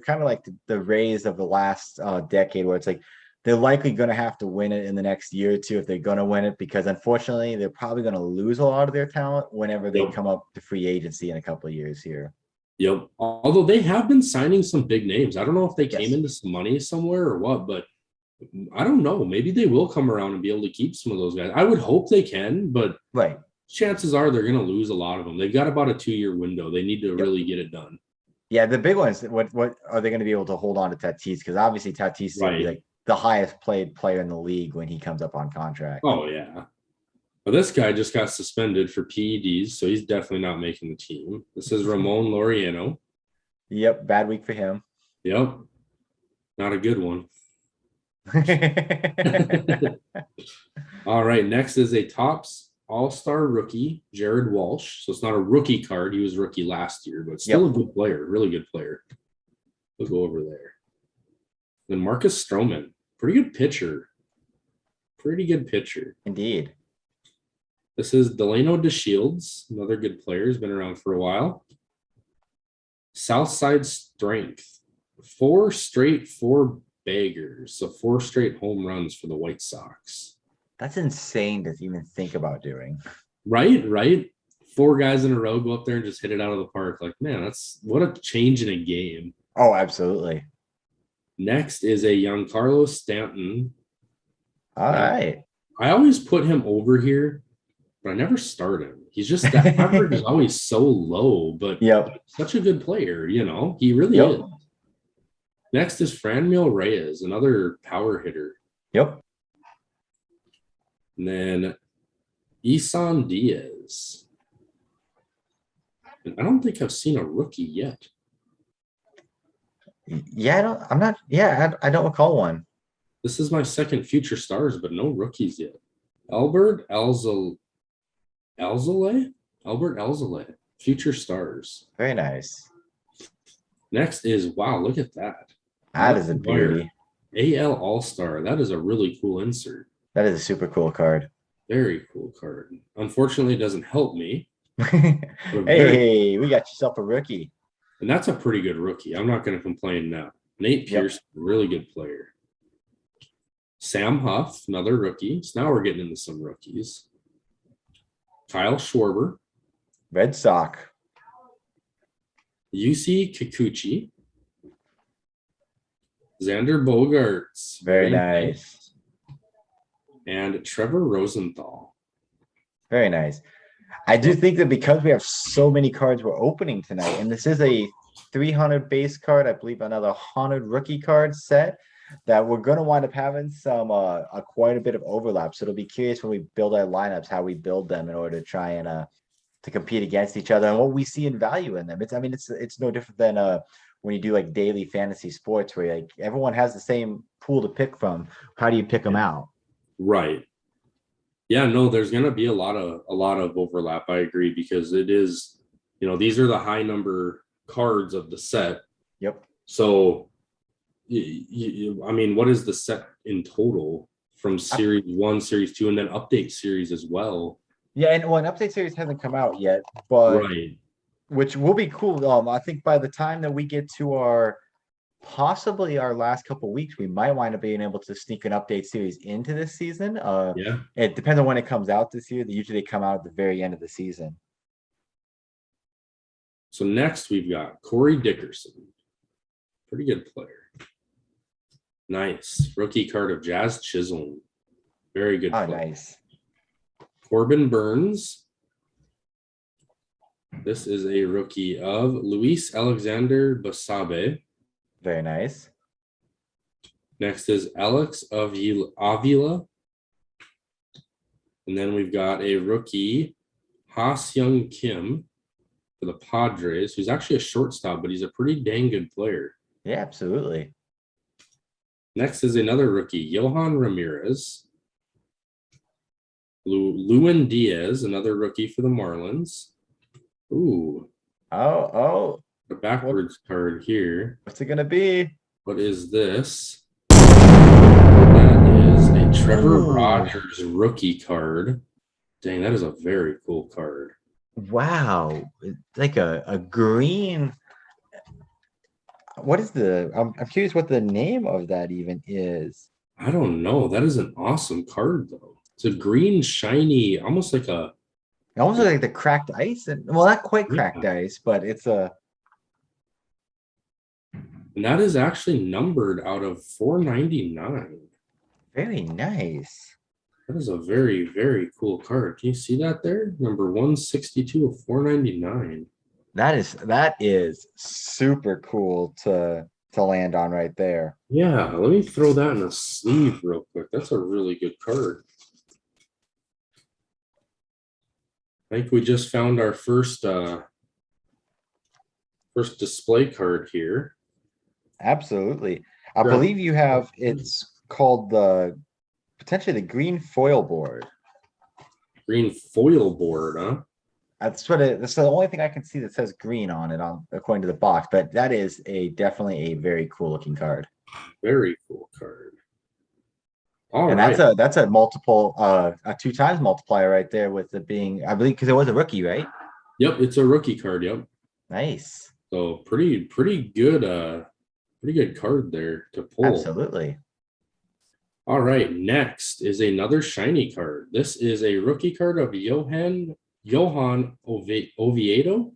kind of like the Rays of the last decade, where it's like they're likely going to have to win it in the next year or two if they're going to win it, because unfortunately they're probably going to lose a lot of their talent whenever they come up to free agency in a couple of years here. Yep. Although they have been signing some big names. I don't know if they came into some money somewhere or what, but I don't know. Maybe they will come around and be able to keep some of those guys. I would hope they can, but right. Chances are they're going to lose a lot of them. They've got about a 2-year window. They need to really get it done. Yeah, the big one is what are they going to be able to hold on to Tatis? Because obviously Tatis is going to be like the highest paid player in the league when he comes up on contract. Oh, yeah. Well, this guy just got suspended for PEDs, so he's definitely not making the team. This is Ramon Laureano. Yep, bad week for him. Yep. Not a good one. All right, next is a Topps All-Star rookie, Jared Walsh. So it's not a rookie card. He was rookie last year, but still Yep. a good player, really good player. We'll go over there. Then Marcus Stroman, pretty good pitcher. Pretty good pitcher. Indeed. This is Delano DeShields, another good player. He's been around for a while. Southside Strength, 4 straight 4 baggers. So 4 straight home runs for the White Sox. That's insane to even think about doing. Right. 4 guys in a row go up there and just hit it out of the park. Like, man, that's what a change in a game. Oh, absolutely. Next is a young Carlos Stanton. All right. I always put him over here, but I never start him. He's just that average is always so low, but Yep. such a good player, He really Yep. is. Next is Franmil Reyes, another power hitter. Yep. And then Isan Diaz. And I don't think I've seen a rookie yet. Yeah, I don't recall one. This is my second future stars, but no rookies yet. Albert Alzolay, future stars. Very nice. Next is, wow, look at that. That is a beauty. AL All-Star. That is a really cool insert. That is a super cool card. Very cool card. Unfortunately, it doesn't help me. Hey, we got yourself a rookie. And that's a pretty good rookie. I'm not going to complain now. Nate Pierce, really good player. Sam Huff, another rookie. So now we're getting into some rookies. Kyle Schwarber. Red Sox. UC Kikuchi. Xander Bogaerts. Very nice. And Trevor Rosenthal. Very nice. I do think that because we have so many cards we're opening tonight, and this is a 300 base card, I believe another 100 rookie card set, that we're going to wind up having some quite a bit of overlap. So it'll be curious when we build our lineups, how we build them in order to try and to compete against each other and what we see in value in them. It's no different than when you do like daily fantasy sports where like everyone has the same pool to pick from. How do you pick them out? Right. Yeah, no, there's going to be a lot of overlap. I agree, because it is, these are the high number cards of the set. Yep. So, I mean, what is the set in total from series 1, series 2, and then update series as well? Yeah, and an update series hasn't come out yet, but which will be cool. I think by the time that we get to possibly our last couple weeks, we might wind up being able to sneak an update series into this season. Yeah, it depends on when it comes out this year. They usually come out at the very end of the season. So next we've got Corey Dickerson, pretty good player. Nice rookie card of Jazz Chisholm, very good. Oh, player. Nice. Corbin Burns. This is a rookie of Luis Alexander Basabe. Very nice. Next is Alex Avila. And then we've got a rookie, Ha-Seung Kim for the Padres, who's actually a shortstop, but he's a pretty dang good player. Yeah, absolutely. Next is another rookie, Johan Ramirez. Lewin Diaz, another rookie for the Marlins. Ooh. Oh. The backwards card here. What's it going to be? What is this? That is a Trevor Rogers rookie card. Dang, that is a very cool card. Wow. It's like a green. What is I'm curious what the name of that even is. I don't know. That is an awesome card, though. It's a green, shiny, almost like It almost looks like the cracked ice. And well, not quite cracked ice, but it's a. And that is actually numbered out of 499. Very nice. That is a very, very cool card. Can you see that there? Number 162 of 499. That is super cool to land on right there. Yeah, let me throw that in a sleeve real quick. That's a really good card. I think we just found our first display card here. Absolutely. I believe you have called the potentially the green foil board. Green foil board, huh? That's the only thing I can see that says green on it according to the box, but that is definitely a very cool looking card. Very cool card. All And right. that's a multiple a 2 times multiplier right there with it being, I believe, because it was a rookie, right? Yep, it's a rookie card. Yep. Nice. So pretty good card there to pull. Absolutely. All right, next is another shiny card. This is a rookie card of Johan Oviedo.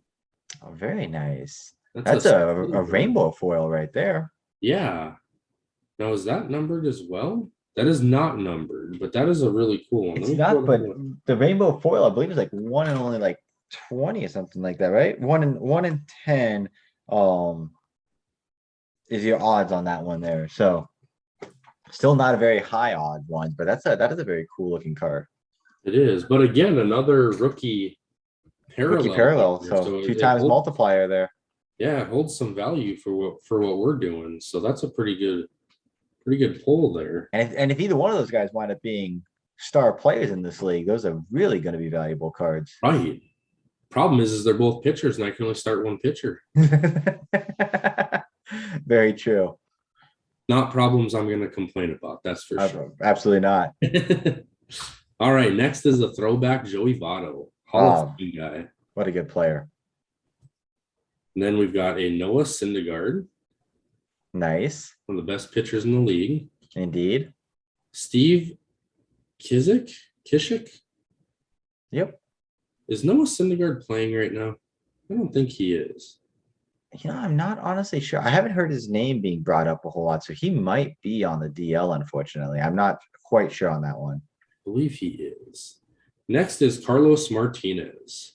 Oh, very nice. That's That's a rainbow foil right there. Yeah. Now is that numbered as well? That is not numbered, but that is a really cool one. It's not, but the rainbow foil, I believe, is like 1 in only like 20 or something like that, right? 1 in 10 is your odds on that one there. So still not a very high odd one, but that is a very cool looking card. It is, but again, another rookie parallel. Rookie parallel, so 2 times multiplier there. Yeah, it holds some value for what we're doing. So that's a pretty good pull there. And if either one of those guys wind up being star players in this league, those are really going to be valuable cards. Right. Problem is they're both pitchers, and I can only start one pitcher. Very true. Not problems I'm going to complain about. That's for sure. Absolutely not. All right. Next is a throwback Joey Votto, Hall of Fame guy. What a good player. And then we've got a Noah Syndergaard. Nice. One of the best pitchers in the league. Indeed. Steve Kishik. Yep. Is Noah Syndergaard playing right now? I don't think he is. I'm not honestly sure. I haven't heard his name being brought up a whole lot, so he might be on the DL, unfortunately. I'm not quite sure on that one. I believe he is. Next is Carlos Martinez.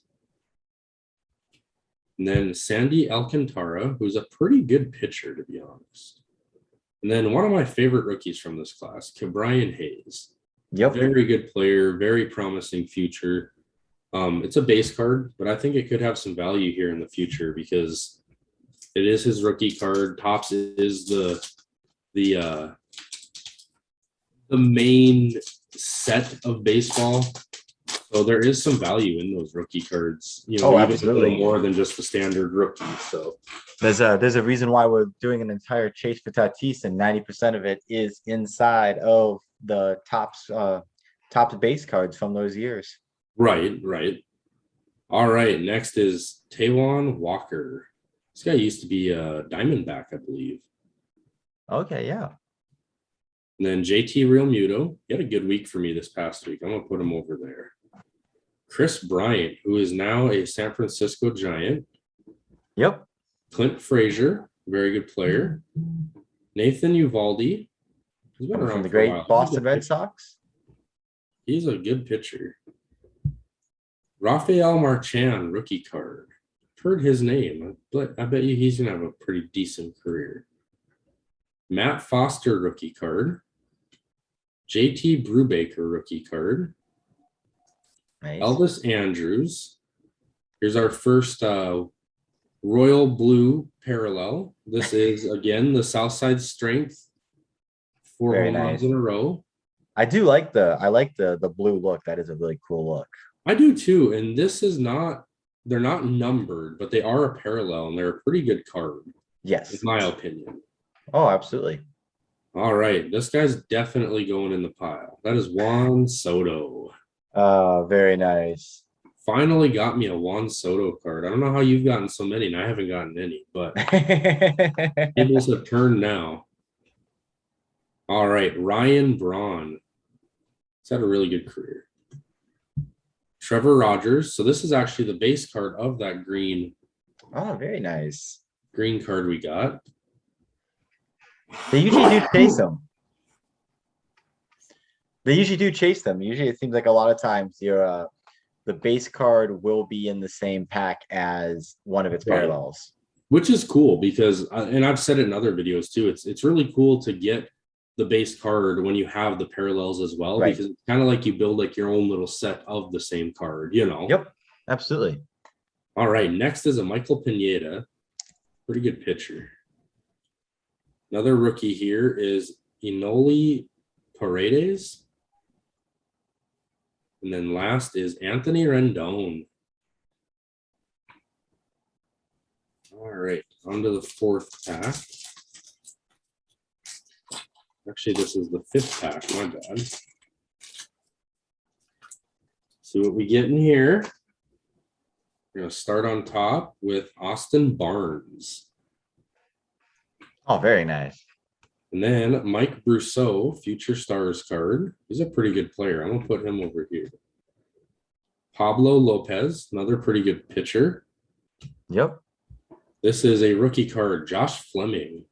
And then Sandy Alcantara, who's a pretty good pitcher, to be honest. And then one of my favorite rookies from this class, Brian Hayes. Yep. Very good player, very promising future. It's a base card, but I think it could have some value here in the future because it is his rookie card. TOPPS is the main set of baseball. So there is some value in those rookie cards, absolutely, more than just the standard rookie. So there's a reason why we're doing an entire chase for Tatis, and 90% of it is inside of the TOPPS base cards from those years. Right. All right. Next is Taijuan Walker. This guy used to be a Diamondback, I believe. Okay, yeah. And then JT Realmuto. He had a good week for me this past week. I'm gonna put him over there. Chris Bryant, who is now a San Francisco Giant. Yep. Clint Frazier, very good player. Nathan Uvalde. He's been around from the great Boston Red Sox. He's a good pitcher. Rafael Marchand, rookie card. I've heard his name, but I bet you he's gonna have a pretty decent career. Matt Foster, rookie card. JT Brubaker, rookie card. Nice. Elvis Andrews. Here's our first Royal Blue parallel. This is, again, the Southside Strength. 4 home runs in a row. I like the blue look. That is a really cool look. I do too. And this is they're not numbered, but they are a parallel, and they're a pretty good card. Yes. In my opinion. Oh, absolutely. All right. This guy's definitely going in the pile. That is Juan Soto. Very nice. Finally got me a Juan Soto card. I don't know how you've gotten so many, and I haven't gotten any, but tables have turned now. All right. Ryan Braun. He's had a really good career. Trevor Rogers. So this is actually the base card of that green. Oh, very nice. Green card we got. They usually do chase them. Usually it seems like a lot of times the base card will be in the same pack as one of its parallels. Which is cool because, and I've said it in other videos too, it's really cool to get the base card when you have the parallels as well, because it's kind of like you build like your own little set of the same card, Yep, absolutely. All right, next is a Michael Pineda. Pretty good pitcher. Another rookie here is Enoli Paredes. And then last is Anthony Rendon. All right, on to the fourth pack. Actually, this is the fifth pack, my bad. See what we get in here. We're going to start on top with Austin Barnes. Oh, very nice. And then Mike Brousseau, Future Stars card. He's a pretty good player. I'm going to put him over here. Pablo Lopez, another pretty good pitcher. Yep. This is a rookie card, Josh Fleming.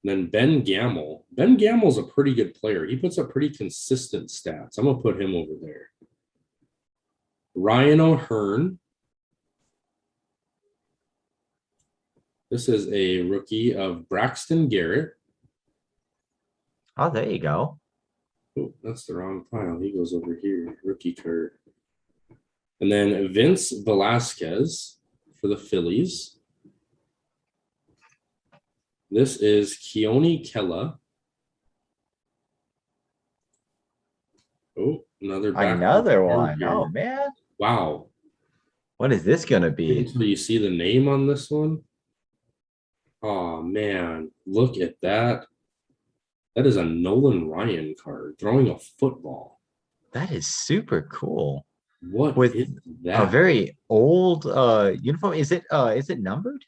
And then Ben Gamble. Ben Gamble's a pretty good player. He puts up pretty consistent stats. I'm going to put him over there. Ryan O'Hearn. This is a rookie of Braxton Garrett. Oh, there you go. Oh, that's the wrong pile. He goes over here. Rookie card. And then Vince Velasquez for the Phillies. This is Keone Kela. Oh, another one. Oh, man. Wow. What is this going to be? Until you see the name on this one. Oh, man. Look at that. That is a Nolan Ryan card throwing a football. That is super cool. What with is that? A very old uniform. Is it numbered?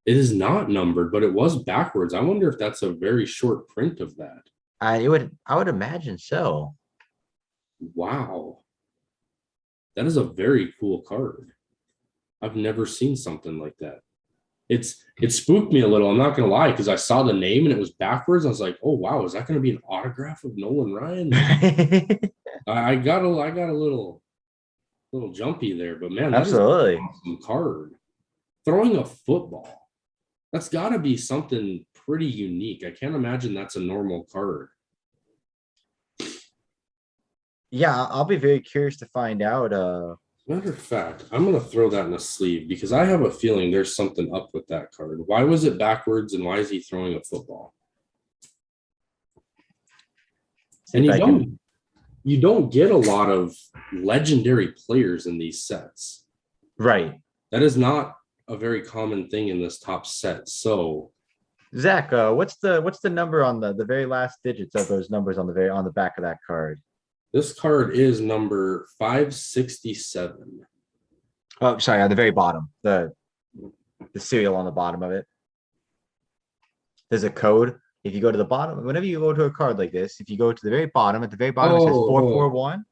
It is not numbered, but it was backwards. I wonder if that's a very short print of that. I would imagine so. Wow. That is a very cool card. I've never seen something like that. It spooked me a little. I'm not gonna lie, because I saw the name and it was backwards. I was like, oh wow, is that gonna be an autograph of Nolan Ryan? I got a little jumpy there, but man, that absolutely is an awesome card. Throwing a football. That's gotta be something pretty unique. I can't imagine that's a normal card. Yeah, I'll be very curious to find out. Matter of fact, I'm going to throw that in a sleeve because I have a feeling there's something up with that card. Why was it backwards and why is he throwing a football? And you don't get a lot of legendary players in these sets. Right. That is not a very common thing in this top set. So Zach, what's the number on the very last digits of those numbers on the back of that card? This card is number 567. Oh, sorry, on the very bottom, the serial on the bottom of it. There's a code. If you go to the bottom, whenever you go to a card like this, if you go to the very bottom, at the very bottom, it says 441.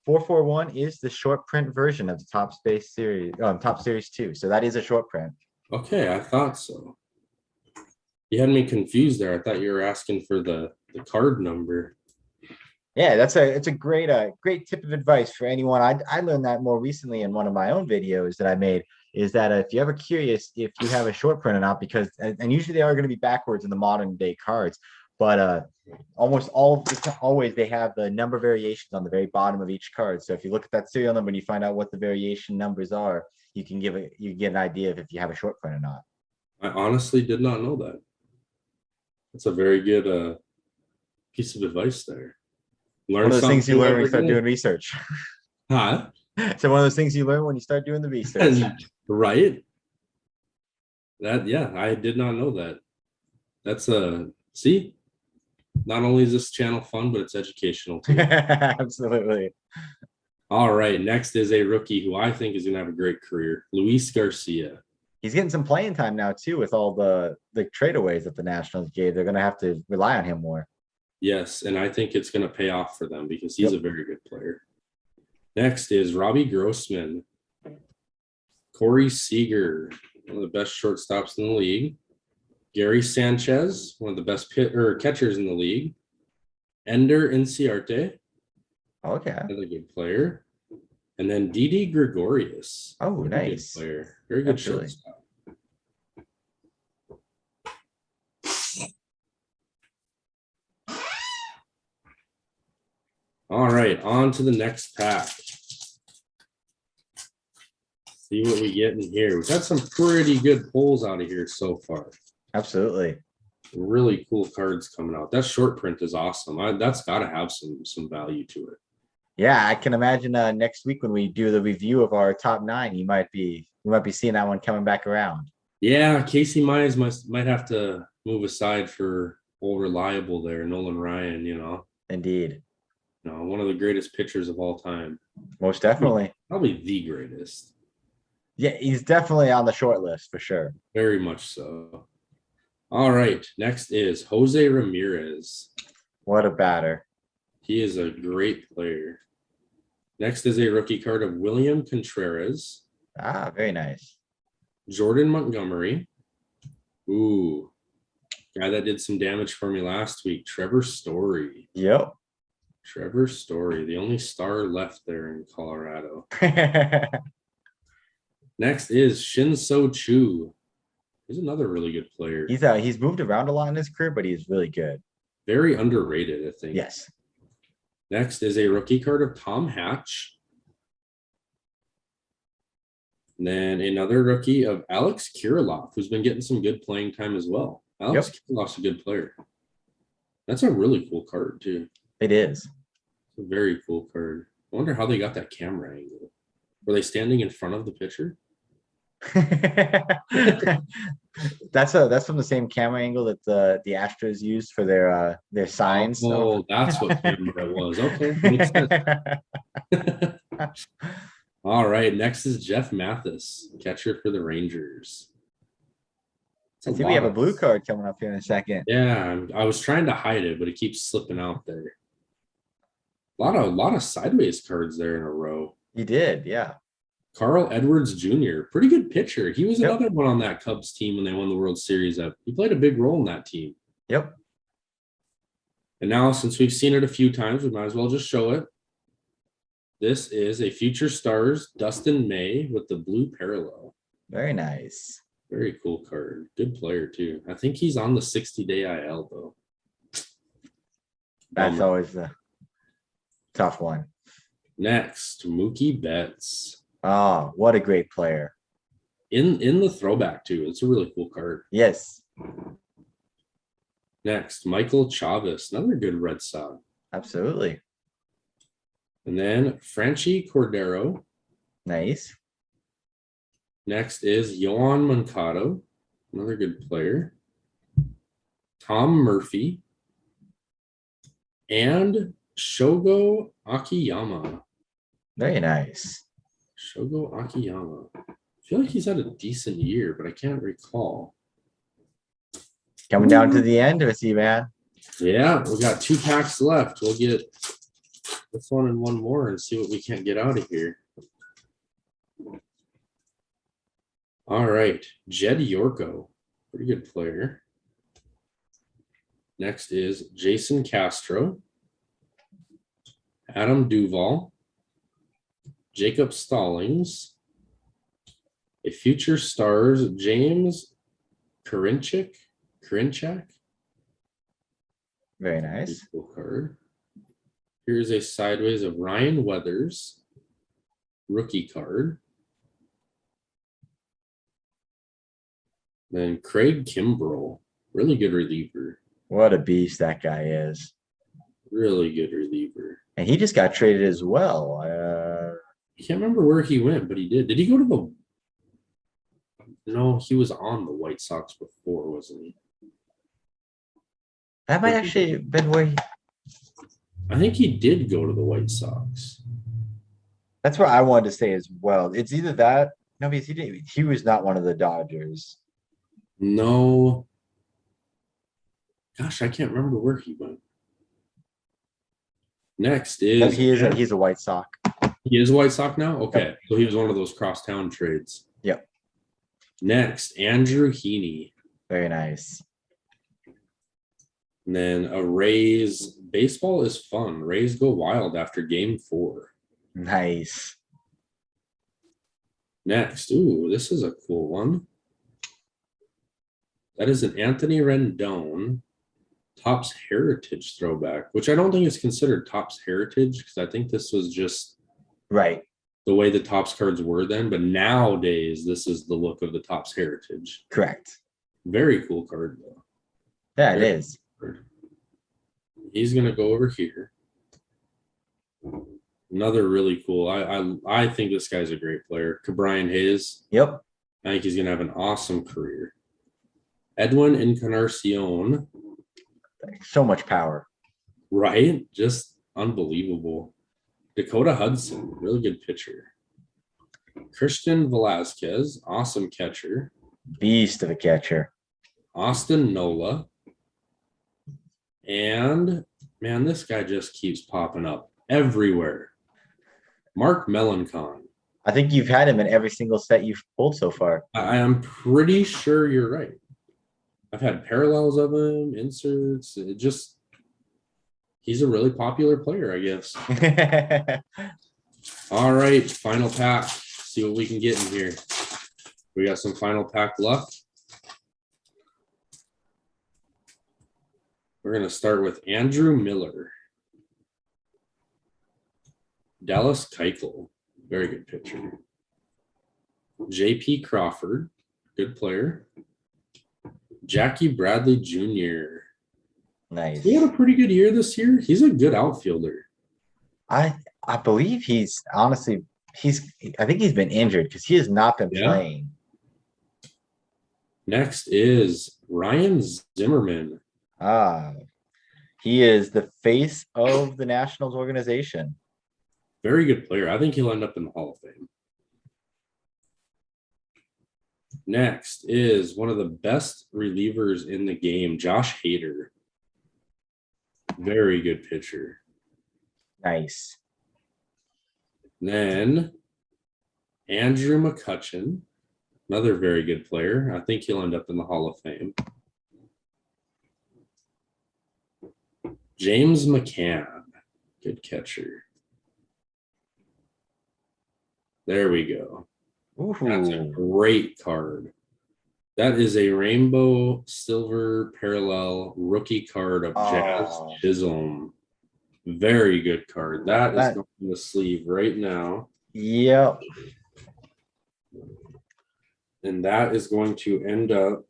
441 is the short print version of the Top Space series, Top Series 2. So that is a short print. Okay, I thought so. You had me confused there. I thought you were asking for the card number. Yeah, it's a great tip of advice for anyone. I learned that more recently in one of my own videos that I made, is that if you're ever curious if you have a short print or not, because and usually they are going to be backwards in the modern day cards, but almost always they have the number variations on the very bottom of each card. So if you look at that serial number and you find out what the variation numbers are, you get an idea of if you have a short print or not. I honestly did not know that. That's a very good piece of advice there. One of those things you learn when you start doing research. Huh? So one of those things you learn when you start doing the research. Right? Yeah, I did not know that. That's see, not only is this channel fun, but it's educational too. Absolutely. All right, next is a rookie who I think is going to have a great career, Luis Garcia. He's getting some playing time now too with all the tradeaways that the Nationals gave. They're going to have to rely on him more. Yes, and I think it's going to pay off for them because he's a very good player. Next is Robbie Grossman, Corey Seager, one of the best shortstops in the league, Gary Sanchez, one of the best catchers in the league, Ender Inciarte, okay, another good player, and then Didi Gregorius. Oh, nice good player, very good Absolutely. shortstop. All right, on to the next pack. See what we get in here. We've got some pretty good pulls out of here so far. Absolutely. Really cool cards coming out. That short print is awesome. That's got to have some value to it. Yeah, I can imagine next week when we do the review of our top 9, we might be seeing that one coming back around. Yeah, Casey Mize might have to move aside for old reliable there, Nolan Ryan. Indeed. One of the greatest pitchers of all time. Most definitely. Probably the greatest. Yeah, he's definitely on the short list for sure. Very much so. All right, next is Jose Ramirez. What a batter. He is a great player. Next is a rookie card of William Contreras. Ah, very nice. Jordan Montgomery. Ooh, guy that did some damage for me last week. Trevor Story. Yep. Trevor Story, the only star left there in Colorado. Next is Shin-So Choo. He's another really good player. He's moved around a lot in his career, but he's really good. Very underrated, I think. Yes. Next is a rookie card of Tom Hatch. And then another rookie of Alex Kirilloff, who's been getting some good playing time as well. Alex Kirilloff's a good player. That's a really cool card, too. It is. It's a very cool card. I wonder how they got that camera angle. Were they standing in front of the pitcher? That's from the same camera angle that the Astros used for their signs. Oh, that's what camera it was. Okay. Makes sense. All right. Next is Jeff Mathis, catcher for the Rangers. I think we have a blue card coming up here in a second. Yeah, I was trying to hide it, but it keeps slipping out there. A lot of sideways cards there in a row. He did, yeah. Carl Edwards Jr., pretty good pitcher. He was another one on that Cubs team when they won the World Series. He played a big role in that team. Yep. And now, since we've seen it a few times, we might as well just show it. This is a Future Stars Dustin May with the blue parallel. Very nice. Very cool card. Good player, too. I think he's on the 60-day IL, though. That's always the tough one. Next, Mookie Betts. Oh, what a great player. In the throwback, too. It's a really cool card. Yes. Next, Michael Chavis, another good Red Sox. Absolutely. And then Franchi Cordero. Nice. Next is Yohan Moncada, another good player. Tom Murphy. And Shogo Akiyama. Very nice. Shogo Akiyama. I feel like he's had a decent year, but I can't recall. Coming down to the end of it, man. Yeah, we got 2 packs left. We'll get this one and one more and see what we can't get out of here. All right, Jed Yorko, pretty good player. Next is Jason Castro, Adam Duvall, Jacob Stallings, a Future Stars James Karinchak. Very nice. Cool card. Here's a sideways of Ryan Weathers, rookie card. Then Craig Kimbrell, really good reliever. What a beast that guy is. Really good reliever. And he just got traded as well. I can't remember where he went, but he did. Did he go to the... No, he was on the White Sox before, wasn't he? That might actually have been where he... I think he did go to the White Sox. That's what I wanted to say as well. It's either that... No, because he didn't. He was not one of the Dodgers. No. Gosh, I can't remember where he went. Next is... He's a White Sox. He is a White Sox now? Okay. Yep. So he was one of those crosstown trades. Yep. Next, Andrew Heaney. Very nice. And then a Rays. Baseball is fun. Rays go wild after game 4. Nice. Next. Ooh, this is a cool one. That is an Anthony Rendon TOPPS Heritage throwback, which I don't think is considered TOPPS Heritage because I think this was just right the way the TOPPS cards were then. But nowadays, this is the look of the TOPPS Heritage. Correct. Very cool card, though. Yeah, it is. He's gonna go over here. Another really cool. I think this guy's a great player. Brian Hayes. Yep. I think he's gonna have an awesome career. Edwin Encarnacion. So much power. Right? Just unbelievable. Dakota Hudson, really good pitcher. Christian Velasquez, awesome catcher. Beast of a catcher. Austin Nola. And man, this guy just keeps popping up everywhere. Mark Melancon. I think you've had him in every single set you've pulled so far. I am pretty sure you're right. I've had parallels of him, inserts. He's a really popular player, I guess. All right, final pack. See what we can get in here. We got some final pack luck. We're going to start with Andrew Miller. Dallas Keuchel, very good pitcher. JP Crawford, good player. Jackie Bradley Jr. Nice. He had a pretty good year this year. He's a good outfielder. I believe he's honestly I think he's been injured because he has not been playing. Next is Ryan Zimmerman. He is the face of the Nationals organization. Very good player. I think he'll end up in the Hall of Fame. Next is one of the best relievers in the game, Josh Hader. Very good pitcher. Nice. Then Andrew McCutchen, another very good player. I think he'll end up in the Hall of Fame. James McCann, good catcher. There we go. Ooh. That's a great card. That is a rainbow silver parallel rookie card of Jazz Chisholm. Very good card. That is going in the sleeve right now. Yep. And that is going to end up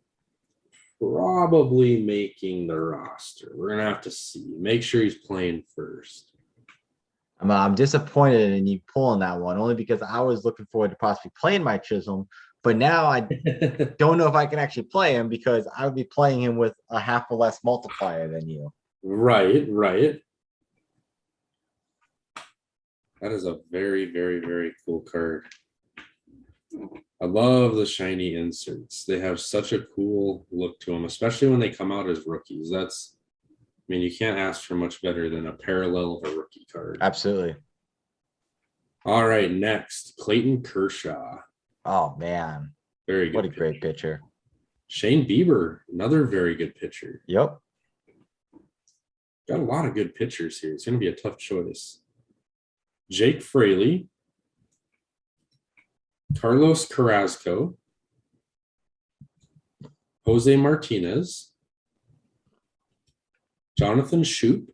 probably making the roster. We're gonna have to see. Make sure he's playing first. I'm disappointed in you pulling that one, only because I was looking forward to possibly playing my Chisholm, but now I don't know if I can actually play him because I would be playing him with a half or less multiplier than you. Right. That is a very, very, very cool card. I love the shiny inserts. They have such a cool look to them, especially when they come out as rookies. I mean, you can't ask for much better than a parallel of a rookie card. Absolutely. All right, next, Clayton Kershaw. Oh, man. Very good. What a great pitcher. Shane Bieber, another very good pitcher. Yep. Got a lot of good pitchers here. It's going to be a tough choice. Jake Fraley. Carlos Carrasco. Jose Martinez. Jonathan Shoup.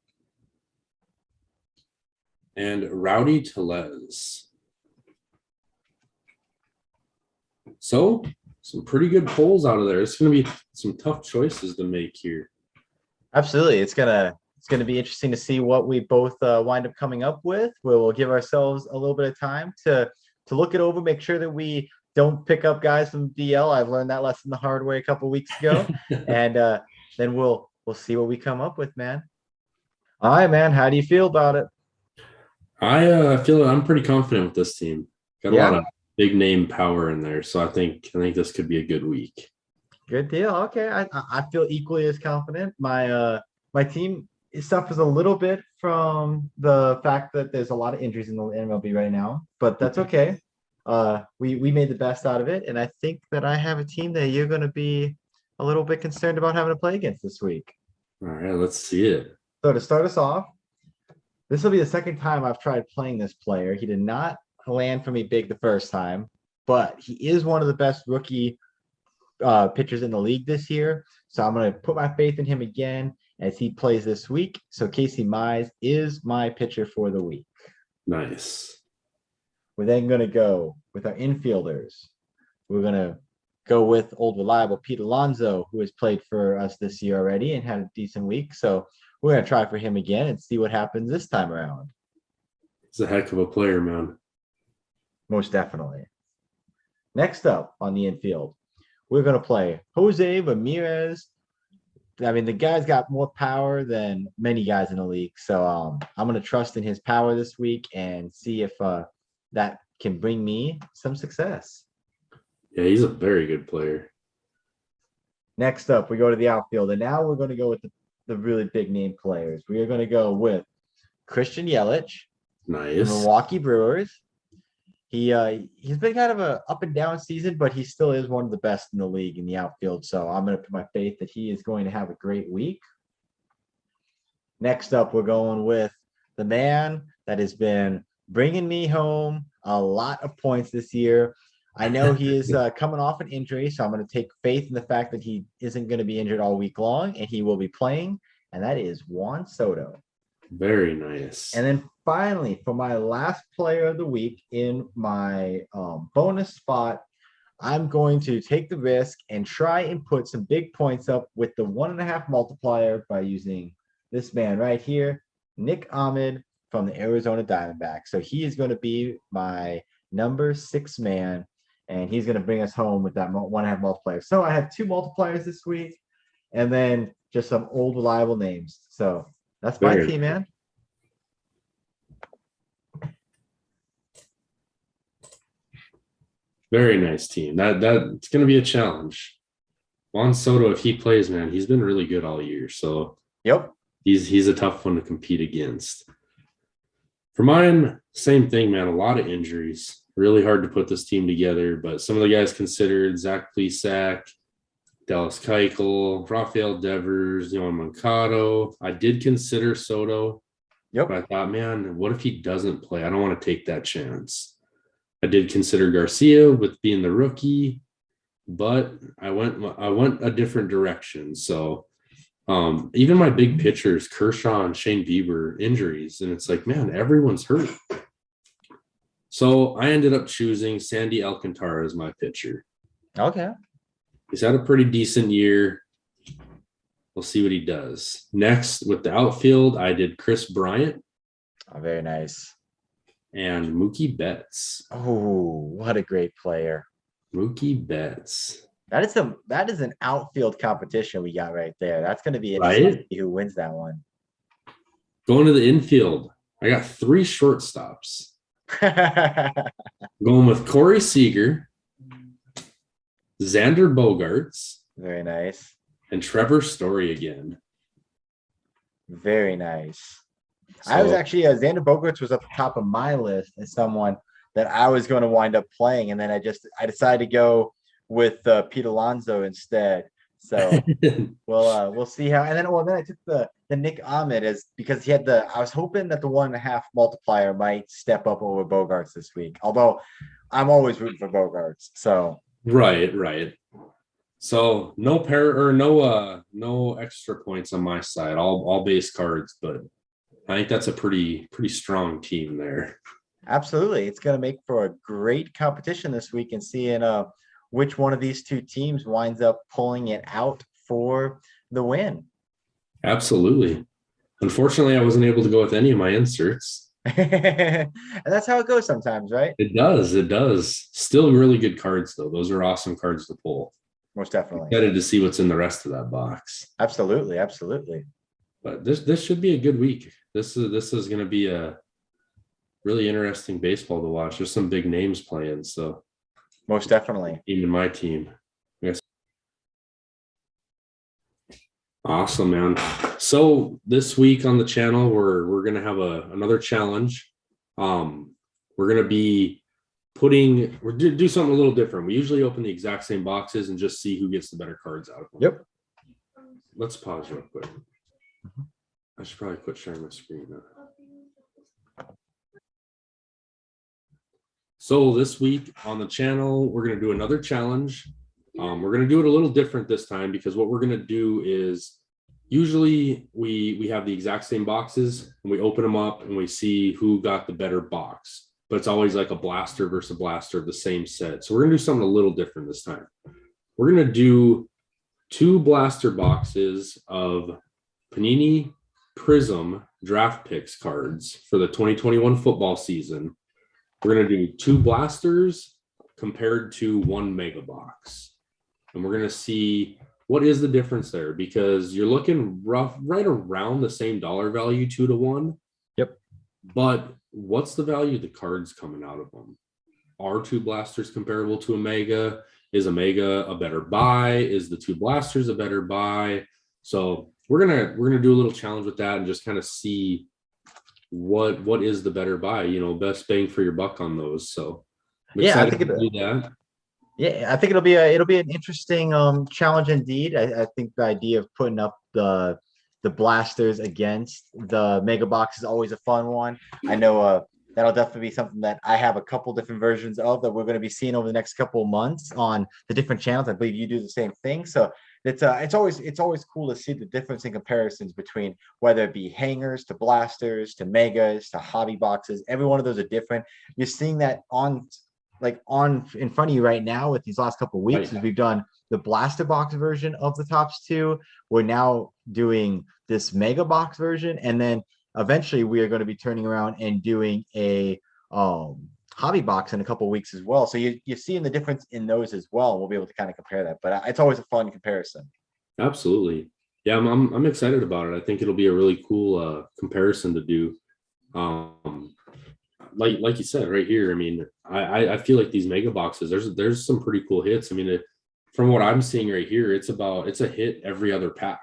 And Rowdy Tellez. So, some pretty good polls out of there. It's going to be some tough choices to make here. Absolutely. It's gonna be interesting to see what we both wind up coming up with. We'll give ourselves a little bit of time to look it over, make sure that we don't pick up guys from DL. I've learned that lesson the hard way a couple weeks ago. And then we'll see what we come up with, man. All right, man. How do you feel about it? I feel I'm pretty confident with this team. Got a lot of big name power in there, so I think this could be a good week. Good deal. Okay, I feel equally as confident. My team suffers a little bit from the fact that there's a lot of injuries in the MLB right now, but that's okay. We made the best out of it, and I think that I have a team that you're going to be a little bit concerned about having to play against this week. All right, let's see it. So to start us off, this will be the second time I've tried playing this player. He did not land for me big the first time, but he is one of the best rookie pitchers in the league this year. So I'm going to put my faith in him again as he plays this week. So Casey Mize is my pitcher for the week. Nice. We're then going to go with our infielders. We're going to go with old reliable Pete Alonso, who has played for us this year already and had a decent week. So we're going to try for him again and see what happens this time around. He's a heck of a player, man. Most definitely. Next up on the infield, we're going to play Jose Ramirez. I mean, the guy's got more power than many guys in the league. So I'm going to trust in his power this week and see if that can bring me some success. Yeah, he's a very good player. Next up, we go to the outfield. And now we're going to go with the really big name players. We are going to go with Christian Yelich, Nice. the Milwaukee Brewers. He's been kind of a up and down season, but he still is one of the best in the league in the outfield. So I'm going to put my faith that he is going to have a great week. Next up, we're going with the man that has been bringing me home a lot of points this year. I know he is coming off an injury, so I'm going to take faith in the fact that he isn't going to be injured all week long, and he will be playing, and that is Juan Soto. Very nice. And then finally, for my last player of the week in my bonus spot, I'm going to take the risk and try and put some big points up with the 1.5 multiplier by using this man right here, Nick Ahmed from the Arizona Diamondbacks. So he is going to be my number 6 man, and he's going to bring us home with that 1.5 multiplier. So I have 2 multipliers this week, and then just some old reliable names. So that's my team, man. Very nice team. That's going to be a challenge. Juan Soto, if he plays, man, he's been really good all year. So yep, he's a tough one to compete against. For mine, same thing, man. A lot of injuries. Really hard to put this team together. But some of the guys considered: Zach Plesac, Dallas Keuchel, Rafael Devers, Yohan Moncada. I did consider Soto. Yep. But I thought, man, what if he doesn't play? I don't want to take that chance. I did consider Garcia with being the rookie, but I went a different direction. So even my big pitchers, Kershaw and Shane Bieber, injuries, and it's like, man, everyone's hurt. So I ended up choosing Sandy Alcantara as my pitcher. Okay. He's had a pretty decent year. We'll see what he does. Next, with the outfield, I did Chris Bryant. Oh, very nice. And Mookie Betts. Oh, what a great player. Mookie Betts. That is an outfield competition we got right there. That's going to be interesting to see who wins that one. Going to the infield, I got 3 shortstops. Going with Corey Seager, Xander Bogaerts. Very nice. And Trevor Story again. Very nice. So, I was actually Xander Bogaerts was at the top of my list as someone that I was going to wind up playing, and then I decided to go with Pete Alonso instead. So we'll see how. And then I took the Nick Ahmed because he had I was hoping that the 1.5 multiplier might step up over Bogaerts this week. Although I'm always rooting for Bogaerts. So right. So no extra points on my side. All base cards, but I think that's a pretty strong team there. Absolutely. It's going to make for a great competition this week and seeing which one of these 2 teams winds up pulling it out for the win. Absolutely. Unfortunately, I wasn't able to go with any of my inserts. And that's how it goes sometimes, right? It does. Still really good cards, though. Those are awesome cards to pull. Most definitely. Excited to see what's in the rest of that box. Absolutely. But this should be a good week. This is going to be a really interesting baseball to watch. There's some big names playing, so most definitely. Even my team. Yes. Awesome, man. So this week on the channel, we're gonna have another challenge. We're gonna be do something a little different. We usually open the exact same boxes and just see who gets the better cards out of them. Yep. Let's pause real quick. I should probably quit sharing my screen now. So this week on the channel, we're going to do another challenge. We're going to do it a little different this time because what we're going to do is usually we have the exact same boxes and we open them up and we see who got the better box, but it's always like a blaster versus a blaster of the same set. So we're going to do something a little different this time. we're going to do 2 blaster boxes of Panini Prism draft picks cards for the 2021 football season. We're going to do 2 blasters compared to 1 mega box. And we're going to see what is the difference there, because you're looking right around the same dollar value, 2 to 1. Yep. But what's the value of the cards coming out of them? Are 2 blasters comparable to a mega? Is a mega a better buy? Is the 2 blasters a better buy? So we're gonna do a little challenge with that and just kind of see what is the better buy, best bang for your buck on those. So I'm excited to do that. Yeah, I think it'll be an interesting challenge indeed. I think the idea of putting up the blasters against the mega box is always a fun one. I know that'll definitely be something that I have a couple different versions of that we're going to be seeing over the next couple of months on the different channels. I believe you do the same thing. So it's always cool to see the difference in comparisons between whether it be hangers to blasters to megas to hobby boxes. Every one of those are different. You're seeing that on in front of you right now with these last couple of weeks. As we've done the blaster box version of the Topps 2, we're now doing this mega box version, and then eventually we are going to be turning around and doing a hobby box in a couple of weeks as well. So you're seeing the difference in those as well. We'll be able to kind of compare that, but it's always a fun comparison. Absolutely. Yeah, I'm excited about it. I think it'll be a really cool comparison to do. Like you said right here, I mean, I feel like these mega boxes, there's some pretty cool hits. I mean, from what I'm seeing right here, it's a hit every other pack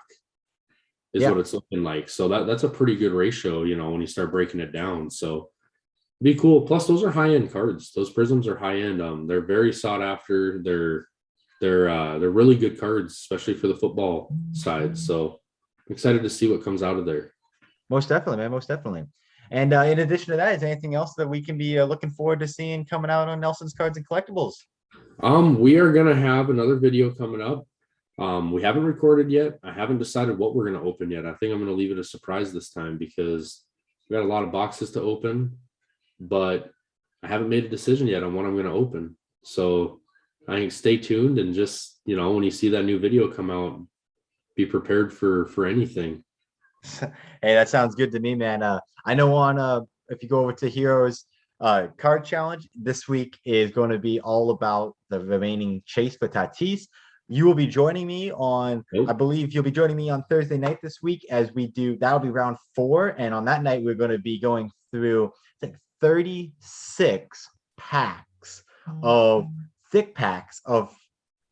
is what it's looking like. So that's a pretty good ratio, when you start breaking it down. So it'd be cool. Plus, those are high-end cards. Those prisms are high-end. They're very sought after. They're really good cards, especially for the football side. So I'm excited to see what comes out of there. Most definitely, man. Most definitely. And in addition to that, is there anything else that we can be looking forward to seeing coming out on Nelson's Cards and Collectibles? We are gonna have another video coming up. We haven't recorded yet. I haven't decided what we're gonna open yet. I think I'm gonna leave it a surprise this time because we got a lot of boxes to open, but I haven't made a decision yet on what I'm gonna open. So I think stay tuned and just, when you see that new video come out, be prepared for anything. Hey, that sounds good to me, man. I know if you go over to Heroes card challenge, this week is going to be all about the remaining chase for Tatis. You will be joining me I believe you'll be joining me on Thursday night this week as we do. That'll be round 4. And on that night, we're going to be going through 36 packs of thick packs of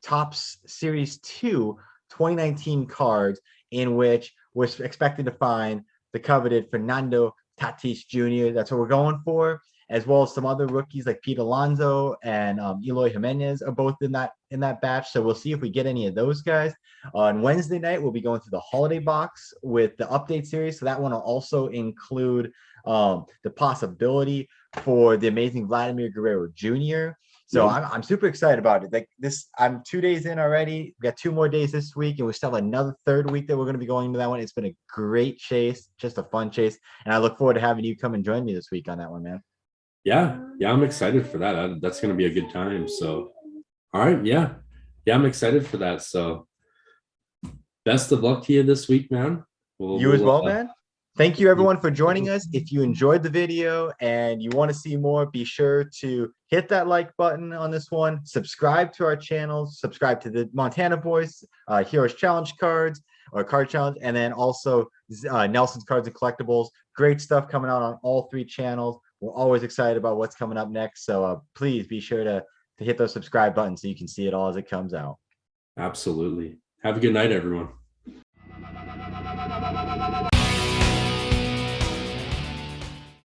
Topps Series 2 2019 cards, in which we're expected to find the coveted Fernando Tatis Jr. That's what we're going for, as well as some other rookies like Pete Alonso and Eloy Jimenez are both in that batch. So we'll see if we get any of those guys. On Wednesday night, we'll be going through the holiday box with the update series. So that one will also include the possibility for the amazing Vladimir Guerrero Jr. So I'm super excited about it. Like this, I'm 2 days in already. We got 2 more days this week, and we still have another 3rd week that we're going to be going to that one. It's been a great chase, just a fun chase, and I look forward to having you come and join me this week on that one, man. Yeah, I'm excited for that. That's going to be a good time. So, all right, yeah, I'm excited for that. So, best of luck to you this week, man. You as well, man. Thank you everyone for joining us. If you enjoyed the video and you want to see more, be sure to hit that like button on this one, subscribe to our channel, subscribe to the Montana Boys, Heroes Challenge cards or card challenge, and then also Nelson's Cards and Collectibles. Great stuff coming out on all 3 channels. We're always excited about what's coming up next. So please be sure to hit those subscribe buttons so you can see it all as it comes out. Absolutely. Have a good night, everyone.